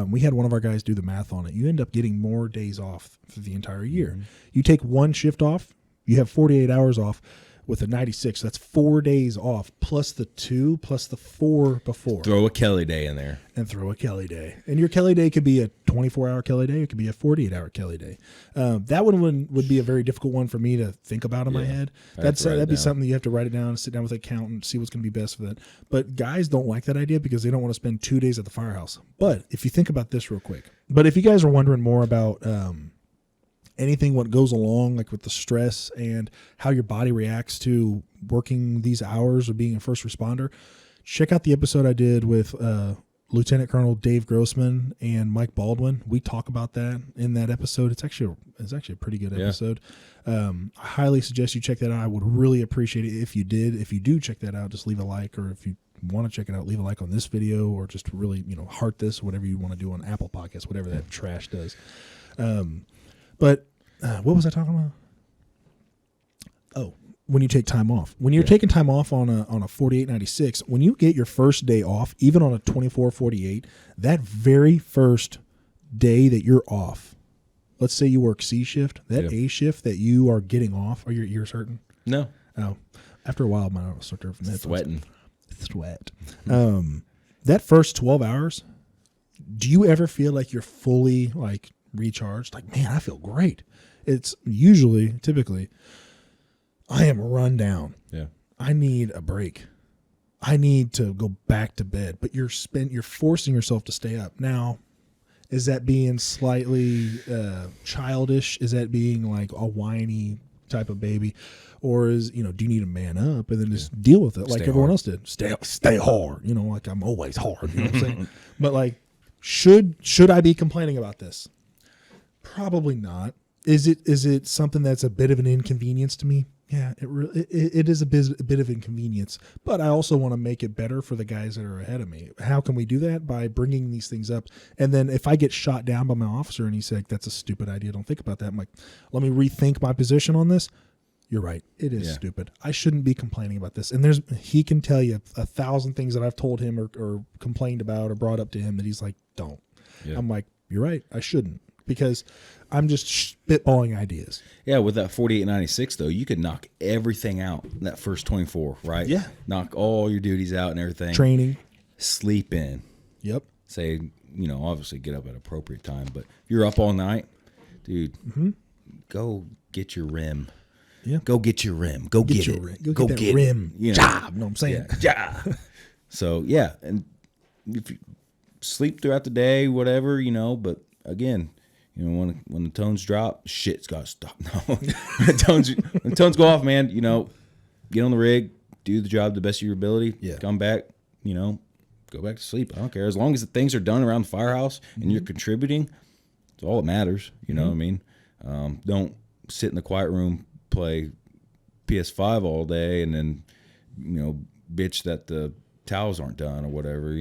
we had one of our guys do the math on it. You end up getting more days off for the entire year. You take one shift off, you have 48 hours off. With a 96, that's 4 days off, plus the 2, plus the 4 before. Throw a Kelly day in there. And throw a Kelly day. And your Kelly day could be a 24-hour Kelly day. It could be a 48-hour Kelly day. That one would be a very difficult one for me to think about in my head. That'd be something that you have to write it down and sit down with an accountant, see what's going to be best for that. But guys don't like that idea because they don't want to spend 2 days at the firehouse. But if you think about this real quick. But if you guys are wondering more about anything what goes along like with the stress and how your body reacts to working these hours or being a first responder, check out the episode I did with Lieutenant Colonel Dave Grossman and Mike Baldwin. We talk about that in that episode. It's actually a pretty good episode. I highly suggest you check that out. I would really appreciate it if you did. If you do check that out, just leave a like, or if you want to check it out, leave a like on this video, or just really, heart this, whatever you want to do on Apple Podcasts, whatever that trash does. But what was I talking about? Oh, when you take time off. When you're taking time off on a 4896, when you get your first day off, even on a 2448, that very first day that you're off, let's say you work C shift, that A shift that you are getting off, are your ears hurting? No. Oh, after a while, my arms start to hurt. Sweating. Sweat. That first 12 hours, do you ever feel like you're fully recharged? Like, man, I feel great. It's typically, I am run down. Yeah. I need a break. I need to go back to bed. But you're forcing yourself to stay up. Now, is that being slightly childish? Is that being like a whiny type of baby? Or do you need to man up and then just deal with it like everyone else did? Stay hard. Like I'm always hard. You know what I'm saying? But should I be complaining about this? Probably not. Is it something that's a bit of an inconvenience to me? Yeah, it is a bit of inconvenience, but I also want to make it better for the guys that are ahead of me. How can we do that? By bringing these things up. And then if I get shot down by my officer and he's like, that's a stupid idea, don't think about that. I'm like, let me rethink my position on this. You're right. It is stupid. I shouldn't be complaining about this. And he can tell you 1,000 things that I've told him or complained about or brought up to him that he's like, don't. Yeah. I'm like, you're right. I shouldn't. Because I'm just spitballing ideas. Yeah, with that 4896 though, you could knock everything out in that first 24, right? Yeah. Knock all your duties out and everything. Training. Sleep in. Yep. Say, obviously get up at appropriate time, but if you're up all night, dude, go get your rim. Yeah. Go get your rim. Go get it. Rim. Go get that rim. Job. You know what I'm saying? Yeah. So, yeah. And if you sleep throughout the day, whatever, but again, when the tones drop, shit's got to stop. No, when the tones go off, man, get on the rig, do the job to the best of your ability. Yeah. Come back, go back to sleep. I don't care. As long as the things are done around the firehouse and you're contributing, it's all that matters. You know what I mean? Don't sit in the quiet room, play PS5 all day, and then, bitch that the towels aren't done or whatever,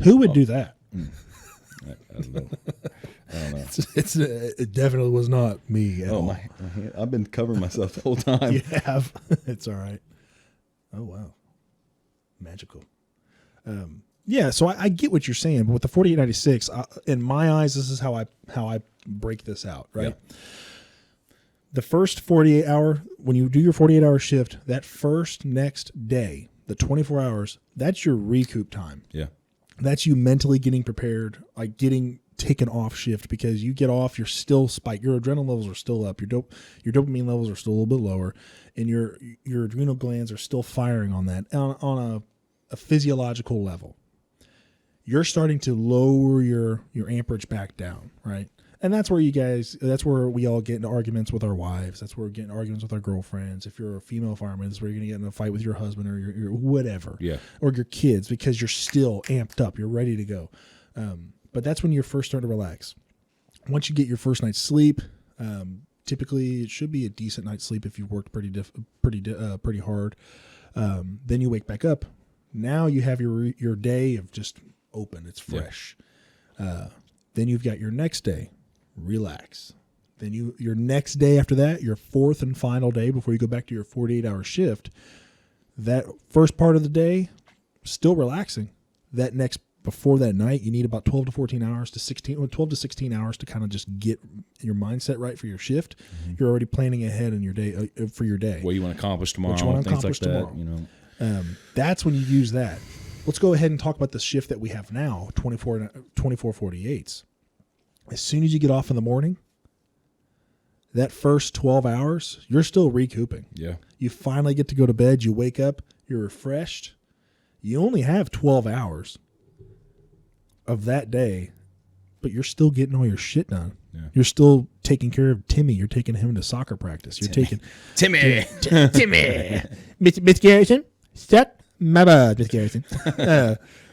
Who would do that? I don't know. It definitely was not me at all. I've been covering myself the whole time. You have. It's all right. Oh, wow. Magical. Yeah, so I get what you're saying, but with the 4896, in my eyes, this is how I break this out, right? Yep. The first 48 hour, when you do your 48-hour shift, that first next day, the 24 hours, that's your recoup time. Yeah. That's you mentally getting prepared, like getting taken off shift, because you get off, you're still spiked. Your adrenaline levels are still up. Your dopamine levels are still a little bit lower, and your adrenal glands are still firing on that on a physiological level. You're starting to lower your amperage back down, right? And that's where that's where we all get into arguments with our wives. That's where we get into arguments with our girlfriends. If you're a female fireman, that's where you're going to get in a fight with your husband or your whatever. Yeah. Or your kids, because you're still amped up. You're ready to go. But that's when you're first starting to relax. Once you get your first night's sleep, typically it should be a decent night's sleep if you've worked pretty hard. Then you wake back up. Now you have your day of just open. It's fresh. Then you've got your next day. relax. Then your next day after that, your fourth and final day before you go back to your 48-hour shift, that first part of the day, still relaxing. Before that night, you need about 12 to 14 hours to 12 to 16 hours to kind of just get your mindset right for your shift. Mm-hmm. You're already planning ahead in your day for your day. What you want to accomplish tomorrow, things like that. That's when you use that. Let's go ahead and talk about the shift that we have now, 24/48s. As soon as you get off in the morning, that first 12 hours, you're still recouping. Yeah. You finally get to go to bed. You wake up. You're refreshed. You only have 12 hours of that day, but you're still getting all your shit done. Yeah. You're still taking care of Timmy. You're taking him to soccer practice. You're taking Timmy. Timmy. Miss Garrison, shut my butt, Miss Garrison.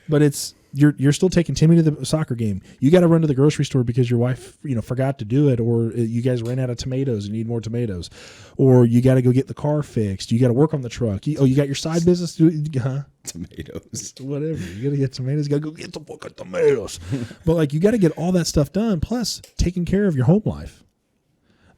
But you're still taking Timmy to the soccer game. You got to run to the grocery store because your wife, forgot to do it, or you guys ran out of tomatoes and need more tomatoes, or you got to go get the car fixed. You got to work on the truck. You got your side business. Tomatoes. Whatever. You got to get tomatoes. You got to go get the fucking tomatoes. But you got to get all that stuff done. Plus taking care of your home life.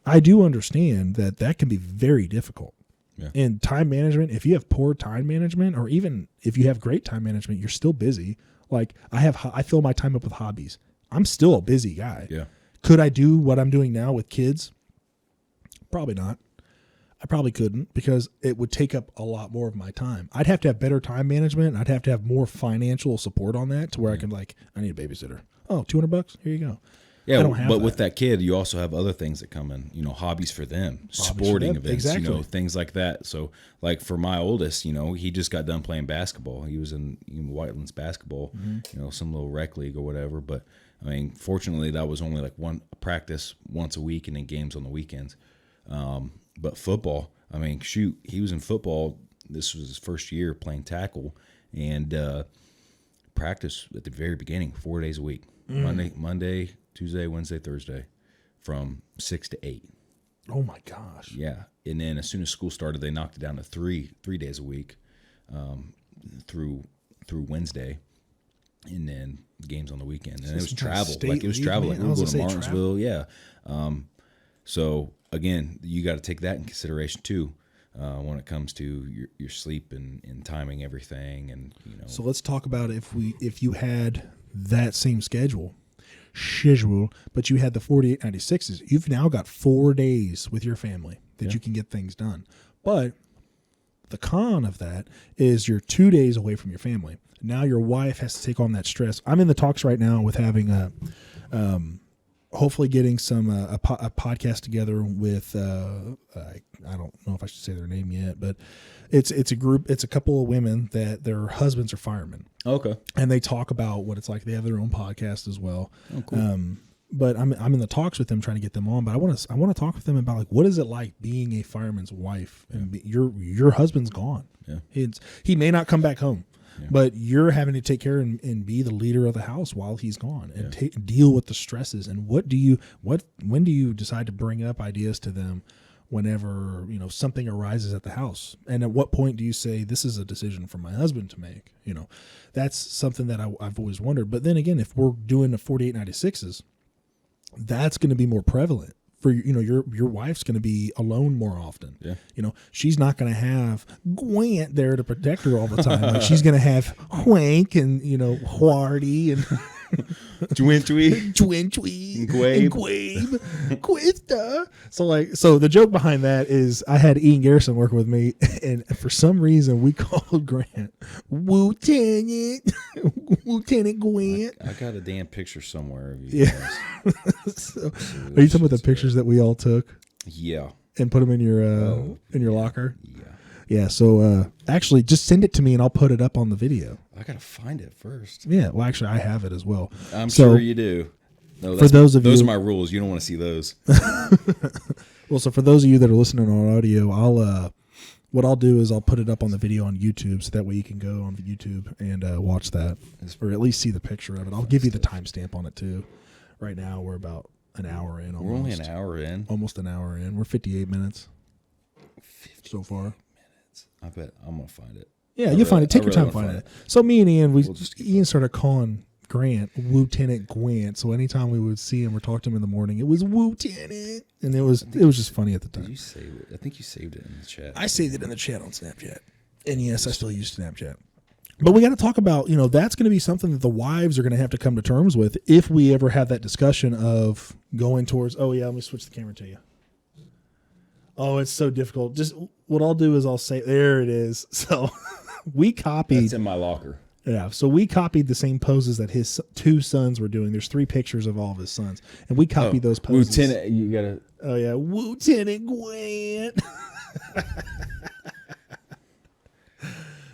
I do understand that can be very difficult. Yeah. And time management, if you have poor time management, or even if you have great time management, you're still busy. I fill my time up with hobbies. I'm still a busy guy. Yeah. Could I do what I'm doing now with kids? Probably not. I probably couldn't, because it would take up a lot more of my time. I'd have to have better time management. I'd have to have more financial support on that to where I can I need a babysitter. Oh, $200? Here you go. Yeah, but with that kid, you also have other things that come in, hobbies for them, sporting events, exactly. Things like that. So, for my oldest, he just got done playing basketball. He was in Whitelands basketball, some little rec league or whatever. But, fortunately, that was only one practice once a week and then games on the weekends. But football, he was in football. This was his first year playing tackle, and practice at the very beginning, 4 days a week, Monday, Tuesday, Wednesday, Thursday, from 6 to 8. Oh my gosh! Yeah, and then as soon as school started, they knocked it down to three days a week, through Wednesday, and then games on the weekend. And it was travel, it was travel. We were going to Martinsville, yeah. So again, you got to take that in consideration too, when it comes to your sleep and timing everything, and So let's talk about if you had that same schedule, but you had the 48/96s. You've now got 4 days with your family that you can get things done. But the con of that is you're 2 days away from your family. Now your wife has to take on that stress. I'm in the talks right now with having hopefully getting some a podcast together with I don't know if I should say their name yet, but it's a group. It's a couple of women that their husbands are firemen. Okay, and they talk about what it's like. They have their own podcast as well. Oh, cool. But I'm in the talks with them trying to get them on. But I want to talk with them about what is it like being a fireman's wife, and your husband's gone. Yeah, he may not come back home. Yeah. But you're having to take care and be the leader of the house while he's gone, and deal with the stresses. And when do you decide to bring up ideas to them whenever something arises at the house? And at what point do you say, this is a decision for my husband to make? That's something that I've always wondered. But then again, if we're doing the 48/96s, that's going to be more prevalent. For your wife's going to be alone more often. Yeah. She's not going to have Grant there to protect her all the time. She's going to have Hank and Hardy and Twintwee, Gabe, Quista. So the joke behind that is I had Ian Garrison working with me, and for some reason we called Grant Lieutenant Grant. I got a damn picture somewhere of you guys. So, are you talking about the pictures that we all took? Yeah. And put them in your locker? Yeah. Yeah, so actually just send it to me and I'll put it up on the video. I got to find it first. Yeah, well actually I have it as well. I'm sure you do. No, for those are my rules. You don't want to see those. Well, so for those of you that are listening on audio, what I'll do is I'll put it up on the video on YouTube, so that way you can go on YouTube and watch that, or at least see the picture of it. I'll give you the timestamp on it too. Right now we're about an hour in. We're only an hour in. Almost an hour in. We're 58 minutes so far. I bet I'm gonna find it. Yeah, you'll find it. Take your time finding it. So me and Ian, Ian started calling Grant, Lieutenant Grant. So anytime we would see him or talk to him in the morning, it was Lieutenant, and it was just funny at the time. Did you save it? I think you saved it in the chat. I saved it in the chat on Snapchat, and yes, I still use Snapchat. But we got to talk about, that's going to be something that the wives are going to have to come to terms with if we ever have that discussion of going towards. Oh yeah, let me switch the camera to you. Oh, it's so difficult. Just what I'll do is I'll say, there it is. So we copied. That's in my locker. Yeah, so we copied the same poses that his 2 sons were doing. There's 3 pictures of all of his sons, and we copied those poses. Lieutenant, you gotta. Oh yeah, Lieutenant Grant.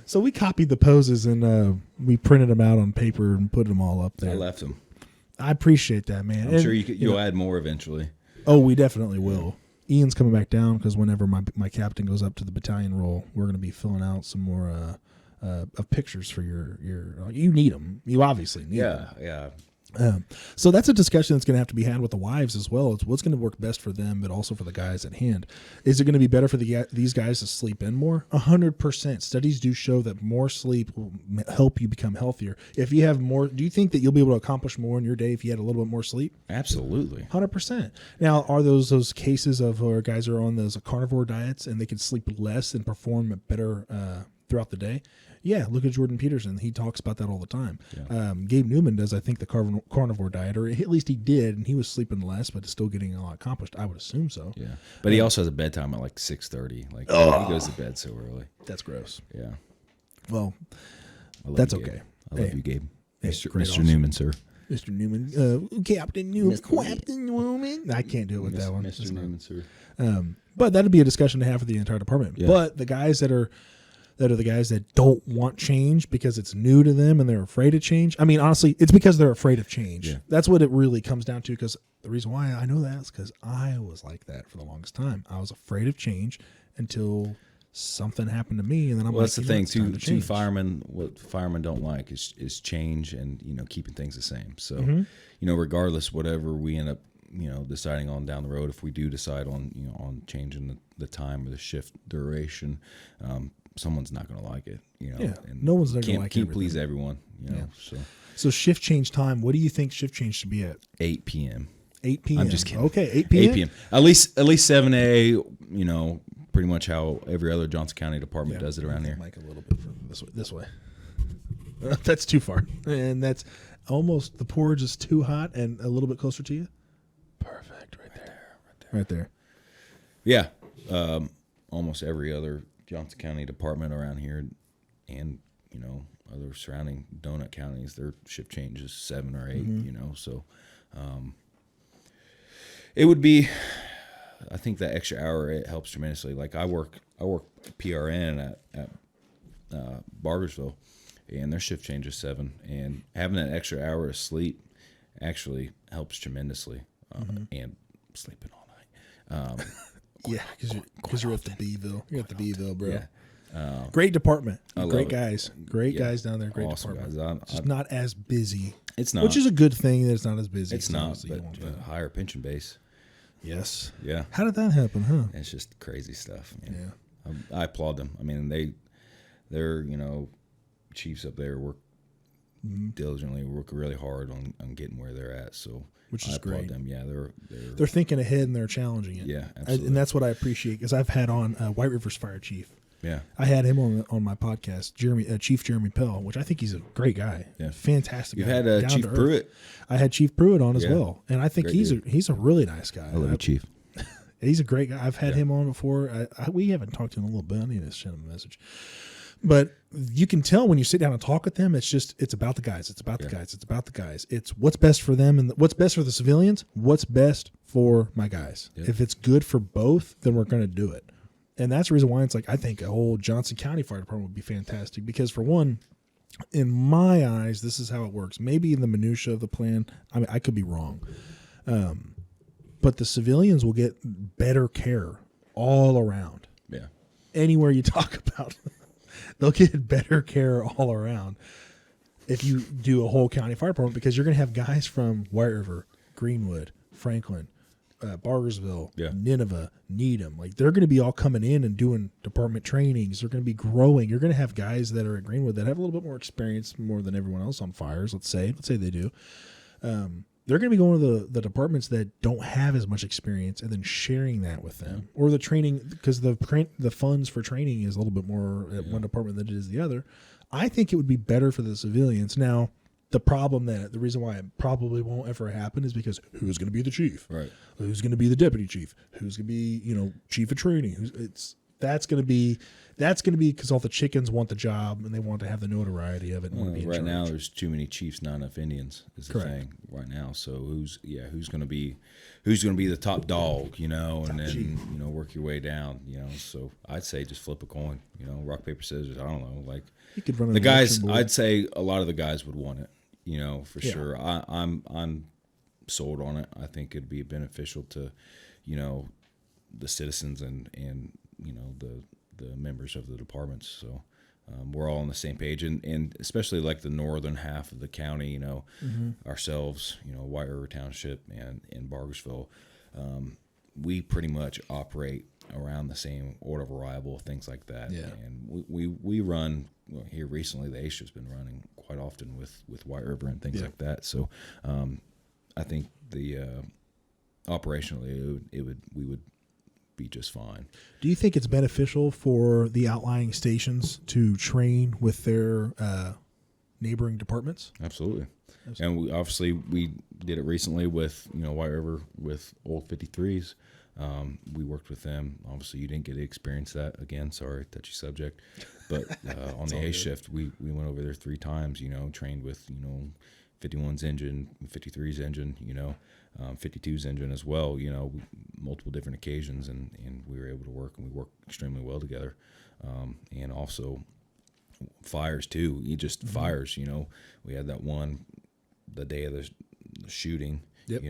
So we copied the poses and we printed them out on paper and put them all up there. I left them. I appreciate that, man. I'm sure you'll add more eventually. Oh, we definitely will. Ian's coming back down because whenever my captain goes up to the battalion role, we're going to be filling out some more of pictures for your. You need them. You obviously need them. Yeah. So that's a discussion that's going to have to be had with the wives as well. It's what's going to work best for them, but also for the guys at hand. Is it going to be better for these guys to sleep in more? 100%. Studies do show that more sleep will help you become healthier. If you have more, do you think that you'll be able to accomplish more in your day if you had a little bit more sleep? Absolutely. 100%. Now, are those cases of where guys are on those carnivore diets and they can sleep less and perform better throughout the day? Yeah, look at Jordan Peterson. He talks about that all the time. Yeah. Gabe Newman does, I think, the carnivore diet, or at least he did, and he was sleeping less, but still getting a lot accomplished. I would assume so. Yeah, but he also has a bedtime at like 6:30. Like he goes to bed so early. That's gross. Yeah. Well, that's okay. I love you, Gabe. Hey, Mr. Newman, sir. Mr. Newman, Captain Newman, Captain Newman. I can't do it with that one. Mr. Newman, sir. But that'd be a discussion to have for the entire department. Yeah. But the guys that are the guys that don't want change because it's new to them and they're afraid of change. I mean, honestly, it's because they're afraid of change. Yeah. That's what it really comes down to, because the reason why I know that is because I was like that for the longest time. I was afraid of change until something happened to me, and then I'm that's the thing. Two firemen, what firemen don't like is change and, keeping things the same. So, regardless, whatever we end up, deciding on down the road, if we do decide on, on changing the time or the shift duration, someone's not going to like it, Yeah, and no one's going to like it. Can't please everyone, So shift change time. What do you think shift change should be at? 8 p.m. 8 p.m. I'm just kidding. Okay, 8 p.m. 8 p.m. At least 7A. Pretty much how every other Johnson County department does it around here. Mic a little bit from this way. That's too far, and that's almost, the porridge is too hot and a little bit closer to you. Perfect, right there. Yeah, almost every other Johnson County department around here, and other surrounding donut counties, their shift change is 7 or 8. So it would be. I think that extra hour, it helps tremendously. Like I work PRN at Bargersville, and their shift change is 7, and having that extra hour of sleep actually helps tremendously. And sleeping all night. Yeah, because you're at the Beeville. You're at the Beeville, bro. Yeah. Great department. Great it. guys. Great guys down there. Great awesome department. Guys. Just not as busy. It's not. Which is a good thing that it's not as busy. It's not, but higher pension base. Yes. Yeah. How did that happen, huh? It's just crazy stuff. Yeah. I applaud them. I mean, they're chiefs up there work diligently, work really hard on getting where they're at. So which is great. Them. Yeah, they're thinking ahead and they're challenging it. Yeah, absolutely. And that's what I appreciate, because I've had on White River's fire chief. Yeah, I had him on my podcast, Chief Jeremy Pell, which I think he's a great guy. Yeah, fantastic. You guy. had Chief Pruitt. I had Chief Pruitt on as well, and I think he's a really nice guy. I love you, Chief. He's a great guy. I've had him on before. We haven't talked to him in a little bit. I need to send him a message. But you can tell when you sit down and talk with them, it's about the guys. It's about the guys. It's about the guys. It's what's best for them and what's best for the civilians. What's best for my guys. Yep. If it's good for both, then we're going to do it. And that's the reason why it's like, I think a whole Johnson County Fire Department would be fantastic, because for one, in my eyes, this is how it works. Maybe in the minutia of the plan, I mean, I could be wrong. But the civilians will get better care all around. Yeah. Anywhere you talk about, they'll get better care all around if you do a whole county fire department, because you're going to have guys from White River, Greenwood, Franklin, Bargersville, Yeah. Nineveh, Needham. Like they're going to be all coming in and doing department trainings. They're going to be growing. You're going to have guys that are at Greenwood that have a little bit more experience, more than everyone else on fires. Let's say they do. They're going to be going to the departments that don't have as much experience, and then sharing that with them, or the training, because the funds for training is a little bit more at one department than it is the other. I think it would be better for the civilians. Now, the reason why it probably won't ever happen is because who's going to be the chief? Right. Who's going to be the deputy chief? Who's going to be, chief of training? That's going to be because all the chickens want the job and they want to have the notoriety of it. And want to be in Right charge. now, there's too many chiefs, not enough Indians. Is the Correct. thing right now. So who's going to be the top dog? And then work your way down. So I'd say just flip a coin. Rock paper scissors. I don't know. Like You could run the an guys. election board. I'd say a lot of the guys would want it. For sure. I'm sold on it. I think it'd be beneficial to, the citizens and the members of the departments. So we're all on the same page, and especially like the northern half of the county, ourselves, White River Township and Bargersville, we pretty much operate around the same order of arrival, things like that. Yeah. And we run here recently. The ASHA's been running quite often with White River and things like that. So I think the operationally we would be just fine. Do you think it's beneficial for the outlying stations to train with their neighboring departments? Absolutely. And we did it recently with White River with old 53s. We worked with them. Obviously, you didn't get to experience that again. Sorry, touchy subject. But on the A shift, we went over there 3 times. Trained with 51's engine, 53's engine. 52's engine as well. Multiple different occasions, and we were able to work, and we worked extremely well together. And also fires too. Fires. We had that one the day of the shooting. Yep.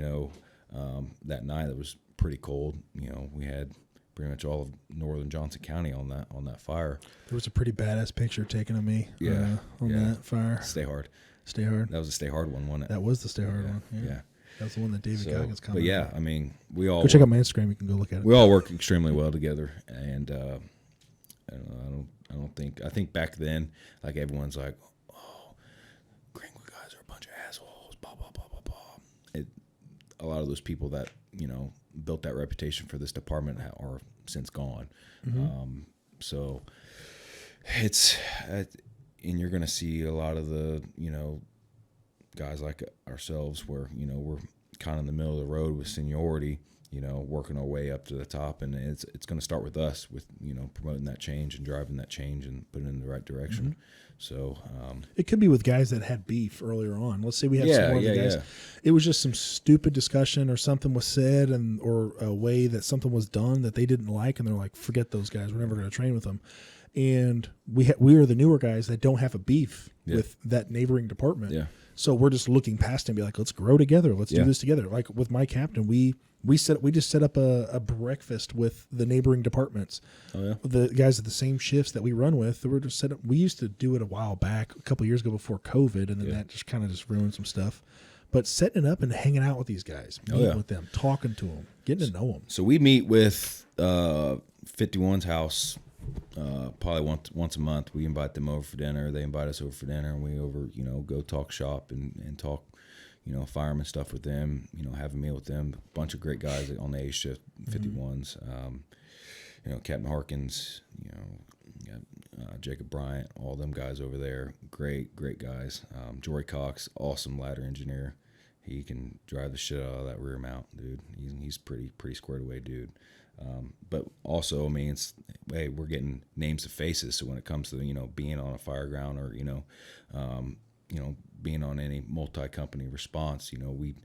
That night it was pretty cold. We had pretty much all of northern Johnson County on that fire. There was a pretty badass picture taken of me on that fire. Stay Hard. Stay Hard. That was a Stay Hard one, wasn't it? That was the Stay Hard one. Yeah. That was the one that David Goggins commented. But yeah, I mean, we all go check out my Instagram. You can go look at it. We all work extremely well together, and I think back then, like everyone's like, oh, Greenwood guys are a bunch of assholes, blah blah blah blah blah. A lot of those people that built that reputation for this department are since gone. So it's and you're going to see a lot of the guys like ourselves where we're kind of in the middle of the road with seniority, working our way up to the top, and it's going to start with us with promoting that change and driving that change and putting it in the right direction. So it could be with guys that had beef earlier on. Let's say we have some more of the guys. It was just some stupid discussion, or something was said, or a way that something was done that they didn't like, and they're like, forget those guys, we're never going to train with them. And we are the newer guys that don't have a beef with that neighboring department. Yeah. So we're just looking past and be like, let's grow together. Let's do this together. Like with my captain, we just set up a breakfast with the neighboring departments. Oh yeah. The guys at the same shifts that we run with. We're just set up. We used to do it a while back, a couple of years ago before COVID, and then that just kind of just ruined some stuff. But setting it up and hanging out with these guys, meeting with them, talking to them, getting to know them. So we meet with 51's house. Probably once a month. We invite them over for dinner. They invite us over for dinner, and we go talk shop and talk, fireman stuff with them. Have a meal with them. A bunch of great guys on the A shift, 51s. Captain Harkins, Jacob Bryant, all them guys over there. Great guys. Jory Cox, awesome ladder engineer. He can drive the shit out of that rear mount, dude. He's pretty squared away, dude. But also, I mean, we're getting names of faces. So when it comes to being on a Fireground or being on any multi-company response, we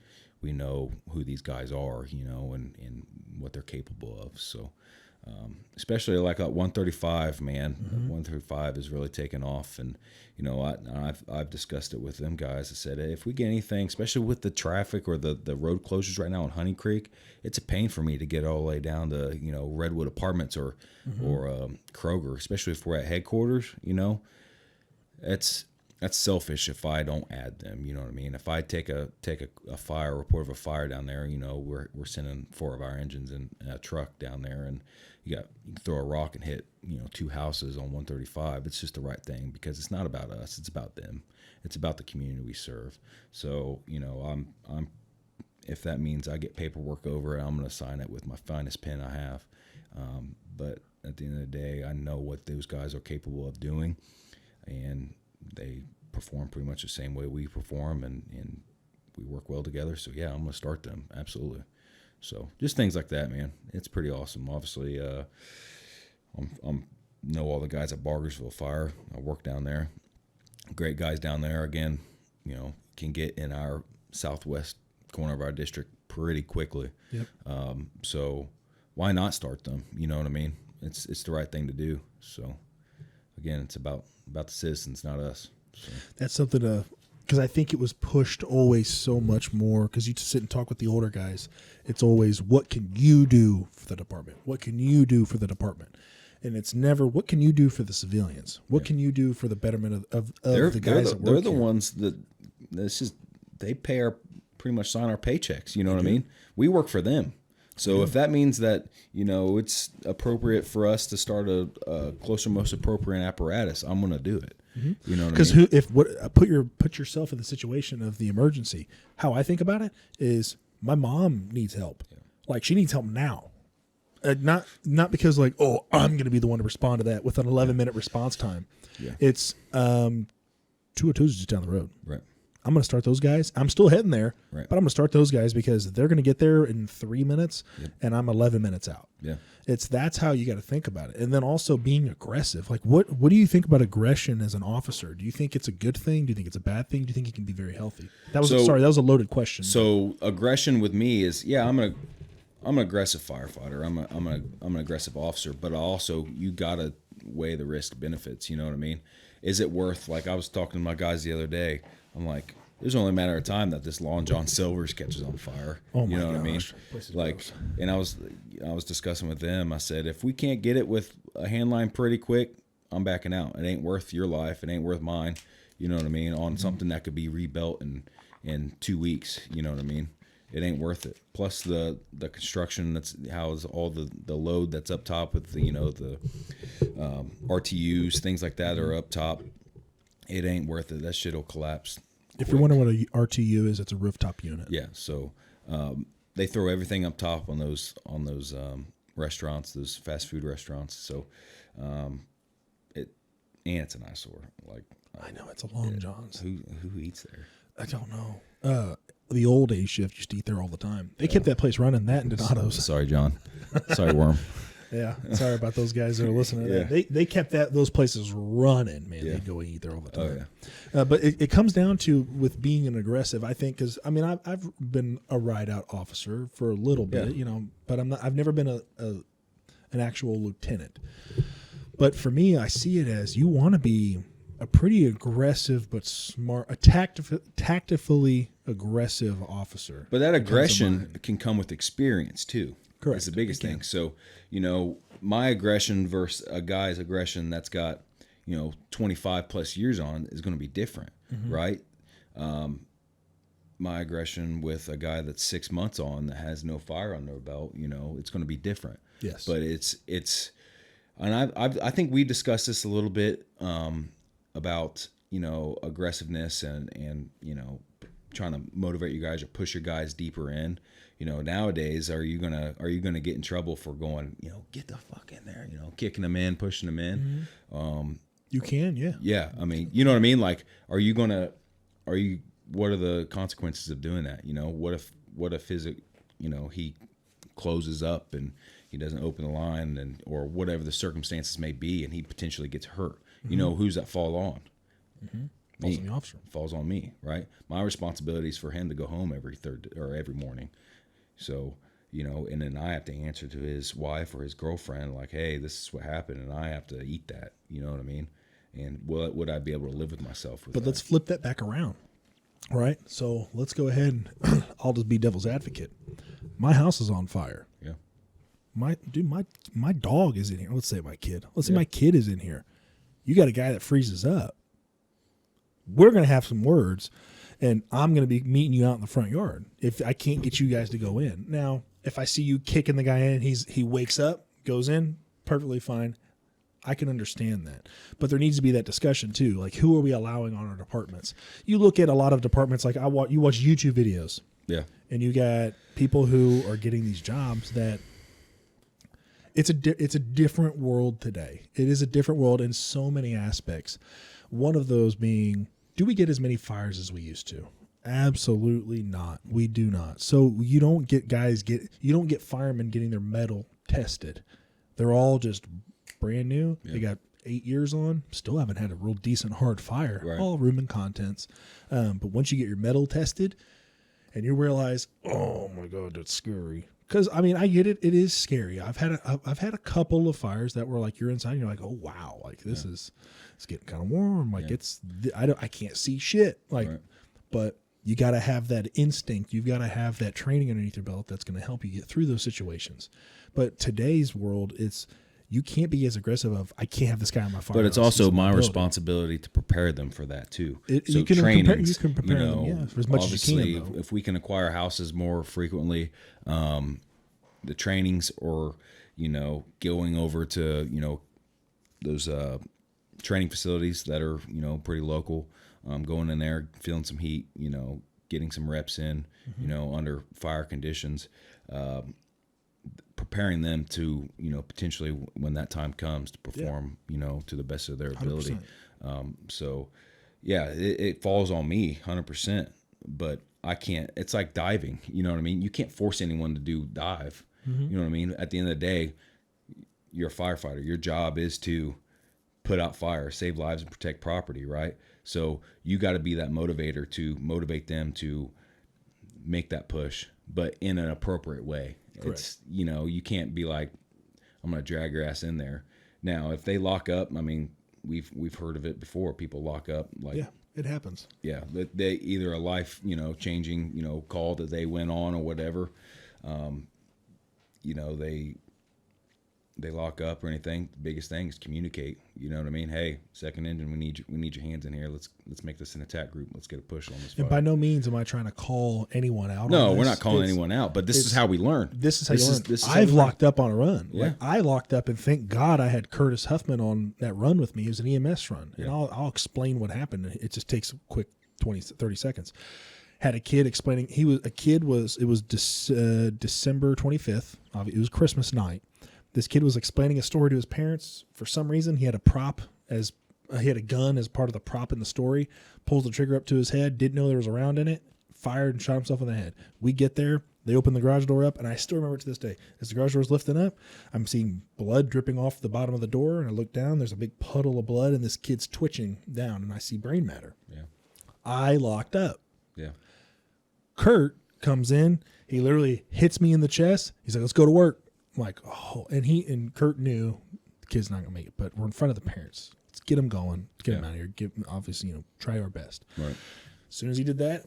know who these guys are, and what they're capable of. So especially like 135, man, 135 is really taken off, and I've discussed it with them guys. I said, hey, if we get anything, especially with the traffic or the road closures right now in Honey Creek, it's a pain for me to get all the way down to Redwood Apartments or Kroger, especially if we're at headquarters. that's selfish if I don't add them. You know what I mean? If I take a fire, report of a fire down there, you know, we're sending 4 of our engines in a truck down there, and you can throw a rock and hit, you know, 2 houses on 135. It's just the right thing because it's not about us. It's about them. It's about the community we serve. So, you know, I'm if that means I get paperwork over it, I'm going to sign it with my finest pen I have. But at the end of the day, I know what those guys are capable of doing, and they perform pretty much the same way we perform, and we work well together. So yeah, I'm going to start them. Absolutely. So just things like that, man. It's pretty awesome. Obviously, I'm know all the guys at Bargersville Fire. I work down there. Great guys down there. Again, you know, can get in our southwest corner of our district pretty quickly. Yep. So why not start them? You know what I mean? It's the right thing to do. So again, it's about the citizens, not us. So. That's something to, because I think it was pushed always so much more, because you sit and talk with the older guys. It's always, what can you do for the department? What can you do for the department? And it's never, what can you do for the civilians? What can you do for the betterment of the guys that work They're the here? ones that, they pay pretty much sign our paychecks. You know what I mean? We work for them. So if that means that, you know, it's appropriate for us to start a closer, most appropriate apparatus, I'm going to do it. You know what I mean? Because put yourself in the situation of the emergency. How I think about it is, my mom needs help. Yeah. Like, she needs help now. Not because like, oh, I'm going to be the one to respond to that with an 11-minute response time. Yeah. It's 202 is just down the road. Right. I'm going to start those guys. I'm still heading there, right, but I'm going to start those guys because they're going to get there in 3 minutes, and I'm 11 minutes out. Yeah. That's how you got to think about it. And then also being aggressive. Like, what do you think about aggression as an officer? Do you think it's a good thing? Do you think it's a bad thing? Do you think it can be very healthy? That was a loaded question. So aggression with me is, I'm an aggressive firefighter. I'm an aggressive officer, but also you gotta weigh the risk benefits. You know what I mean? Is it worth, like I was talking to my guys the other day, I'm like, there's only a matter of time that this Long John Silver's catches on fire. Oh my you know gosh. what I mean? Like, and I was discussing with them. I said, if we can't get it with a handline pretty quick, I'm backing out. It ain't worth your life. It ain't worth mine. You know what I mean? On something that could be rebuilt in 2 weeks. You know what I mean? It ain't worth it. Plus the construction, that's how's all the load that's up top with the, you know, the RTUs, things like that are up top. It ain't worth it. That shit will collapse. If you're wondering what a RTU is, it's a rooftop unit. Yeah. So they throw everything up top on those restaurants, those fast food restaurants. So it's an eyesore. Like, I know, it's a Long John's. Who eats there? I don't know. The old A shift used to eat there all the time. They kept that place running, that and Donato's. Sorry, John. Sorry, Worm. Yeah, sorry about those guys that are listening to that. They kept those places running, man. They'd go eat there all the time. Oh, yeah. But it comes down to, with being an aggressive, I think, because I mean, I've been a ride out officer for a little bit, you know, but I've never been an actual lieutenant. But for me, I see it as, you want to be a pretty aggressive but smart, a tactfully aggressive officer. But that aggression can come with experience too. Correct. It's the biggest thing. So, you know, my aggression versus a guy's aggression that's got, you know, 25 plus years on is going to be different, right? My aggression with a guy that's 6 months on that has no fire on their belt, you know, it's going to be different. Yes. But it's, and I think we discussed this a little bit about, you know, aggressiveness and you know, trying to motivate you guys or push your guys deeper in. You know, nowadays, are you gonna get in trouble for going, you know, get the fuck in there, you know, kicking them in, pushing them in? You can, yeah. Yeah, I mean, you know what I mean? Like, what are the consequences of doing that? You know, what if his, you know, he closes up and he doesn't open the line, or whatever the circumstances may be, and he potentially gets hurt. You know, who's that fall on? Falls on the officer. Falls on me, right? My responsibility is for him to go home every morning. So, you know, and then I have to answer to his wife or his girlfriend, like, hey, this is what happened, and I have to eat that. You know what I mean? And would I be able to live with myself with that? But let's flip that back around, right? So let's go ahead and I'll just be devil's advocate. My house is on fire. Yeah. My dog is in here. Let's say my kid. Let's say my kid is in here. You got a guy that freezes up. we're going to have some words, and I'm going to be meeting you out in the front yard if I can't get you guys to go in. Now, if I see you kicking the guy in, he wakes up, goes in, perfectly fine. I can understand that. But there needs to be that discussion too. Like, who are we allowing on our departments? You look at a lot of departments, like you watch YouTube videos. Yeah. And you got people who are getting these jobs that it's a different world today. It is a different world in so many aspects. One of those being, do we get as many fires as we used to? Absolutely not. We do not. So you don't get firemen getting their metal tested. They're all just brand new. Yeah. They got 8 years on, still haven't had a real decent hard fire. Right. All room and contents. But once you get your metal tested and you realize, oh my God, that's scary. Because I mean, I get it. It is scary. I've had a couple of fires that were like, you're inside and you're like, oh wow, like this is, it's getting kind of warm. Like I can't see shit. Like, but you got to have that instinct. You've got to have that training underneath your belt that's going to help you get through those situations. But today's world, you can't be as aggressive of, I can't have this guy on my fire. But it's also my responsibility to prepare them for that too. You can prepare them, as much as you can. If we can acquire houses more frequently, the trainings or, going over to, those training facilities that are, pretty local, going in there, feeling some heat, getting some reps in, under fire conditions, preparing them to, potentially when that time comes to perform, to the best of their ability. 100%. It falls on me 100%, but I can't, it's like diving, you know what I mean? You can't force anyone to do dive. You know what I mean? At the end of the day, you're a firefighter. Your job is to put out fire, save lives, and protect property, right? So you got to be that motivator to motivate them to make that push, but in an appropriate way. Correct. It's, you can't be like, I'm going to drag your ass in there. Now, if they lock up, I mean, we've heard of it before. People lock up. Like, yeah, it happens. Yeah. They either a life, changing, call that they went on or whatever. They lock up or anything. The biggest thing is communicate. You know what I mean? Hey, second engine, we need your hands in here. Let's make this an attack group. Let's get a push on this fire. And by no means am I trying to call anyone out. No, we're not calling anyone out, but this is how we learn. This is how you learn. I've locked up on a run. Yeah. Like, I locked up, and thank God I had Curtis Huffman on that run with me. It was an EMS run. And I'll explain what happened. It just takes a quick 20, 30 seconds. Had a kid explaining, it was December 25th. It was Christmas night. This kid was explaining a story to his parents. For some reason, he had a gun as part of the prop in the story. Pulls the trigger up to his head. Didn't know there was a round in it. Fired and shot himself in the head. We get there. They open the garage door up, and I still remember it to this day. As the garage door is lifting up, I'm seeing blood dripping off the bottom of the door, and I look down. There's a big puddle of blood, and this kid's twitching down, and I see brain matter. Yeah. I locked up. Yeah. Kurt comes in. He literally hits me in the chest. He's like, let's go to work. I'm like, oh, and Kurt knew the kid's not gonna make it, but we're in front of the parents. Let's get him going. Let's get him out of here. Obviously, try our best. Right. As soon as he did that,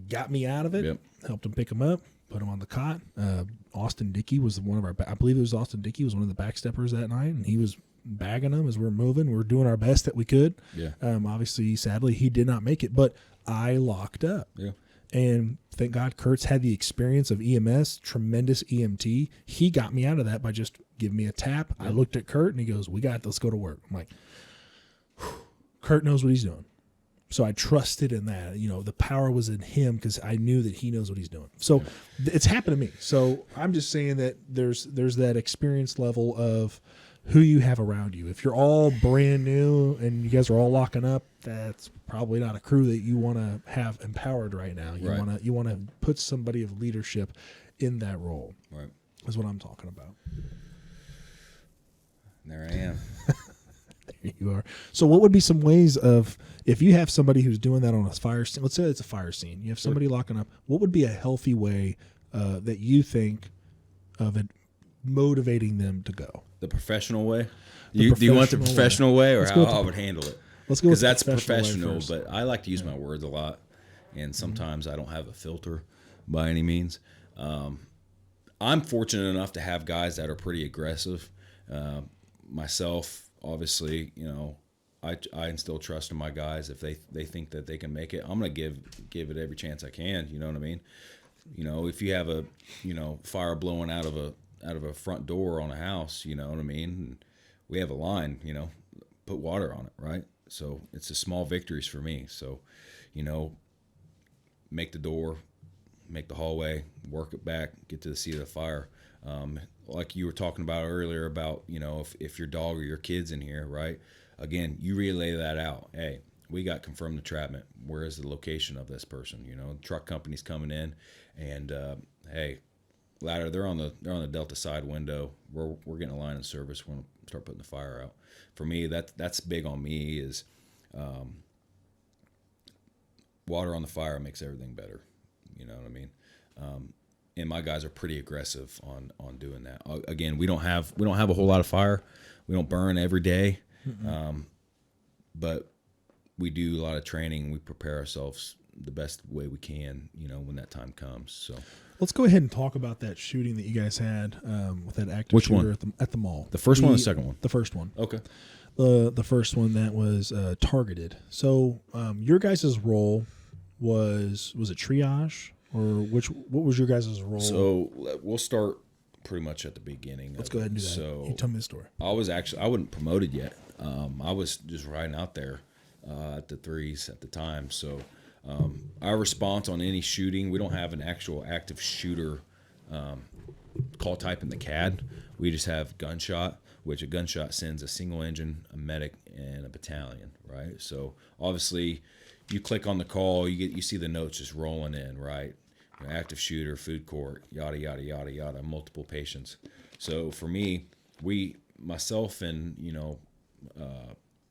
got me out of it. Yep. Helped him pick him up, put him on the cot. Austin Dickey was one of our. I believe it was Austin Dickey was one of the backsteppers that night, and he was bagging them as we're moving. We're doing our best that we could. Yeah. Obviously, sadly, he did not make it, but I locked up. Yeah. And thank God Kurt's had the experience of EMS, tremendous EMT. He got me out of that by just giving me a tap. Yeah. I looked at Kurt, and he goes, we got it. Let's go to work. I'm like, Kurt knows what he's doing. So I trusted in that. The power was in him because I knew that he knows what he's doing. So it's happened to me. So I'm just saying that there's that experience level of who you have around you. If you're all brand new and you guys are all locking up, that's probably not a crew that you want to have empowered right now. You want to put somebody of leadership in that role. Right. Is what I'm talking about. There I am. There you are. So what would be some ways of, if you have somebody who's doing that on a fire scene, let's say it's a fire scene, you have somebody locking up, what would be a healthy way that you think of it motivating them to go? The professional way? Do you want the professional way or how I would handle it? Let's go with that's professional, but I like to use my words a lot, and sometimes I don't have a filter by any means. I'm fortunate enough to have guys that are pretty aggressive. Myself, obviously, I instill trust in my guys. If they think that they can make it, I'm gonna give it every chance I can. You know what I mean? If you have a fire blowing out of a front door on a house, you know what I mean? We have a line, put water on it, right? So it's the small victories for me. So, make the door, make the hallway, work it back, get to the seat of the fire. Like you were talking about earlier about, if your dog or your kid's in here, right? Again, you relay that out. Hey, we got confirmed entrapment. Where is the location of this person? Truck company's coming in, and hey, ladder, they're on the Delta side window. We're getting a line of service. We're gonna start putting the fire out. For me, that's big on me is water on the fire makes everything better. You know what I mean? And my guys are pretty aggressive on doing that. Again, we don't have a whole lot of fire. We don't burn every day, but we do a lot of training. We prepare ourselves the best way we can, when that time comes. So let's go ahead and talk about that shooting that you guys had with that active Which shooter one? at the mall. The first one or the second one? The first one. Okay. The first one that was targeted. So your guys' role was it triage or what was your guys' role? So we'll start pretty much at the beginning. Let's go ahead and do that. So you tell me the story. I wasn't promoted yet. I was just riding out there at the threes at the time. So our response on any shooting, we don't have an actual active shooter call type in the CAD. We just have gunshot, which a gunshot sends a single engine, a medic, and a battalion, right? So obviously you click on the call, you see the notes just rolling in, right? Active shooter, food court, yada, yada, yada, yada, multiple patients. So for me, myself and,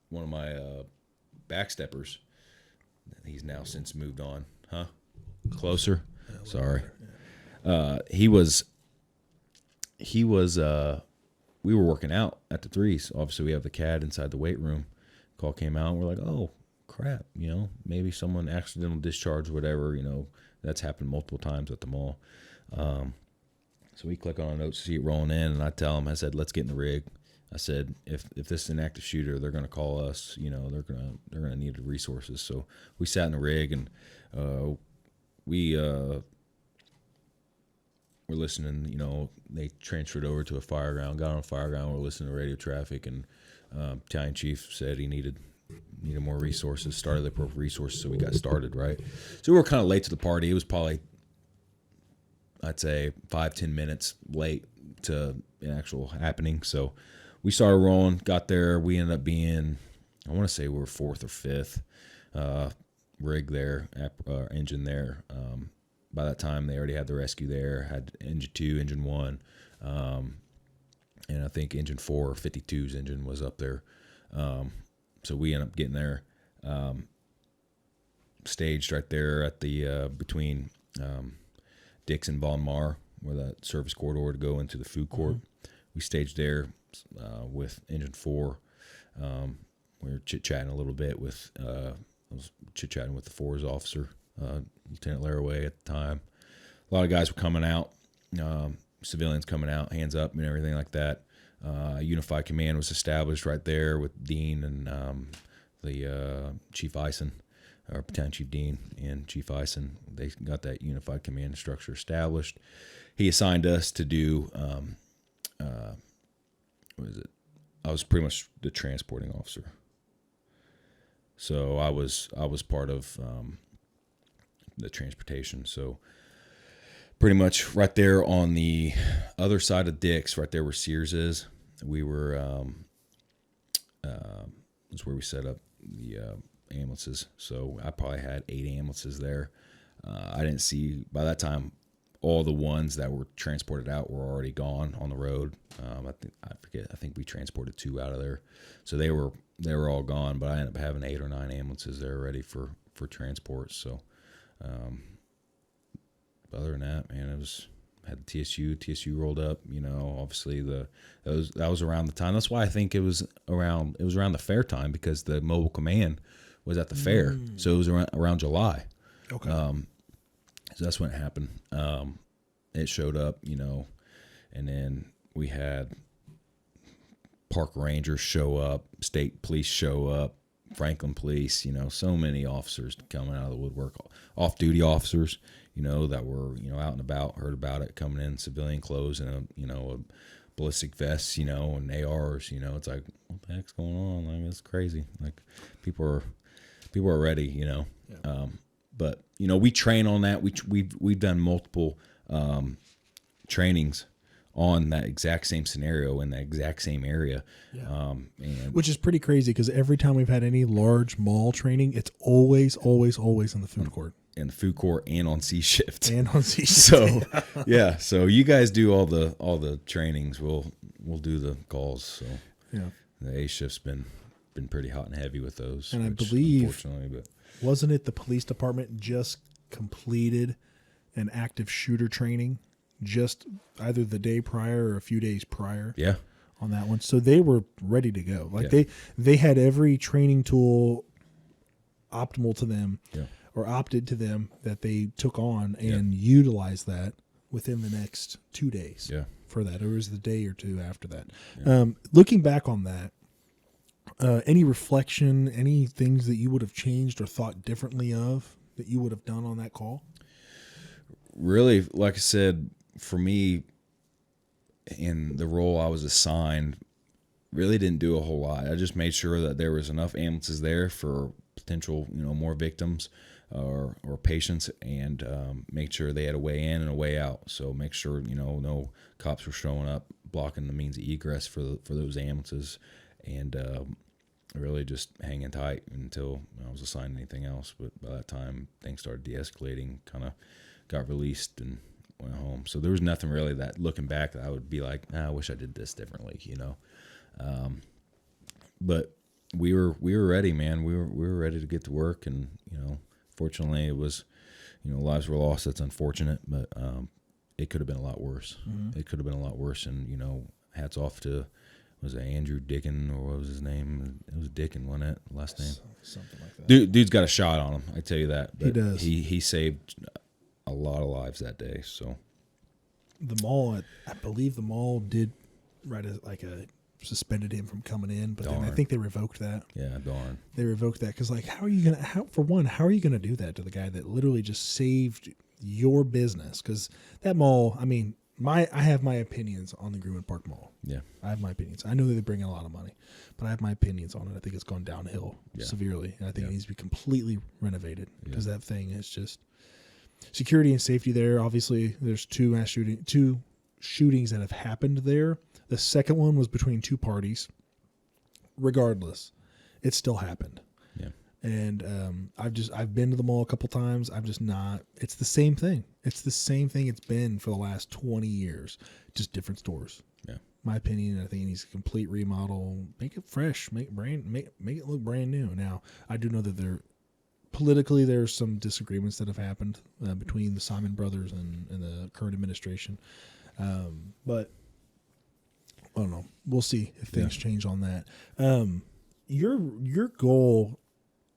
one of my backsteppers, he's now since moved on. Huh? Closer? Sorry. We were working out at the threes. Obviously, we have the CAD inside the weight room. Call came out, and we're like, oh, crap, maybe someone accidental discharge, whatever, that's happened multiple times at the mall. So we click on a note to see it rolling in, and I tell them, I said, let's get in the rig. I said, if this is an active shooter, they're going to call us. They're gonna need the resources. So we sat in the rig, and we're listening. They transferred over to a Fireground, got on a Fireground. We're listening to radio traffic, and battalion chief said he needed more resources. Started the appropriate resources, so we got started, right? So we were kind of late to the party. It was probably, I'd say, 5-10 minutes late to an actual happening. So we started rolling, got there. We ended up being, I want to say we were 4th or 5th rig there, engine there. By that time, they already had the rescue there, had engine 2, engine 1, and I think engine 4, 52's engine was up there. So we ended up getting there, staged right there at the between Dix and Bon Mar, where that service corridor to go into the food court. We staged there with engine 4. We were chit-chatting a little bit with, I was chit-chatting with the 4's officer, Lieutenant Laraway at the time. A lot of guys were coming out, civilians coming out, hands up and everything like that. Unified command was established right there with Dean and the Chief Eisen, or Battalion Chief Dean and Chief Eisen. They got that unified command structure established. He assigned us to do, what is it? I was pretty much the transporting officer. So I was part of the transportation. So pretty much right there on the other side of Dix, right there where Sears is, we were, that's where we set up the ambulances. So I probably had 8 ambulances there. I didn't see, by that time, all the ones that were transported out were already gone on the road. I think we transported 2 out of there. So they were all gone, but I ended up having 8 or 9 ambulances there ready for transport. So other than that, man, had the TSU rolled up, obviously that was around the time. That's why I think it was around the fair time, because the mobile command was at the fair. So it was around July. Okay. So that's when it happened. It showed up, and then we had park rangers show up, state police show up, Franklin Police, so many officers coming out of the woodwork, off-duty officers, that were, out and about, heard about it, coming in civilian clothes and a ballistic vests, and ARs, it's like, what the heck's going on? Like, it's crazy. Like, people are ready, Yeah. But we train on that. We've done multiple trainings on that exact same scenario in that exact same area. Yeah. And Which is pretty crazy because every time we've had any large mall training, it's always in the food court. in the food court and on C shift. And on C shift. So yeah, so you guys do all the trainings. We'll do the calls. So Yeah. the A shift's been pretty hot and heavy with those. And I believe, unfortunately, but wasn't it the police department just completed an active shooter training just either the day prior or a few days prior? yeah, On that one. So they were ready to go. Like Yeah. they had every training tool optimal to them yeah, or opted to them that they took on and utilized that within the next 2 days yeah. for that. Or it was the day or two after that. Yeah. Looking back on that, any reflection, any things that you would have changed or thought differently of that you would have done on that call? Really, like I said, for me, in the role I was assigned, really didn't do a whole lot. I just made sure that there was enough ambulances there for potential, more victims or patients, and make sure they had a way in and a way out. So make sure no cops were showing up blocking the means of egress for those ambulances, and really just hanging tight until I was assigned anything else. But by that time, things started de-escalating, kind of got released and went home. So there was nothing really that, looking back, that I would be like, I wish I did this differently, But we were ready, man. We were ready to get to work, and fortunately, it was, lives were lost. That's unfortunate, but it could have been a lot worse. Mm-hmm. It could have been a lot worse, and hats off to, was it Andrew Dickin, or what was his name? It was Dickin, wasn't it? Last name. Something like that. Dude's got a shot on him. I tell you that. But He does. He saved a lot of lives that day. So The mall, I believe the mall did suspended him from coming in, but then I Darn. think they revoked that. yeah, darn. They revoked that because, like, how are you gonna do that to the guy that literally just saved your business? Because that mall, I mean, I have my opinions on the Greenwood Park Mall. Yeah, I have my opinions. I know that they bring in a lot of money, but I have my opinions on it. I think it's gone downhill severely, and I think it needs to be completely renovated because that thing is just security and safety there. Obviously, there's two shootings that have happened there. The second one was between two parties. Regardless, it still happened. yeah, And I've been to the mall a couple times. I'm just not. It's the same thing. It's the same thing it's been for the last 20 years, just different stores. yeah, My opinion, I think it needs a complete remodel, make it fresh, make it look brand new. Now, I do know that there's some disagreements that have happened between the Simon brothers and the current administration. But I don't know. We'll see if things change on that. Your goal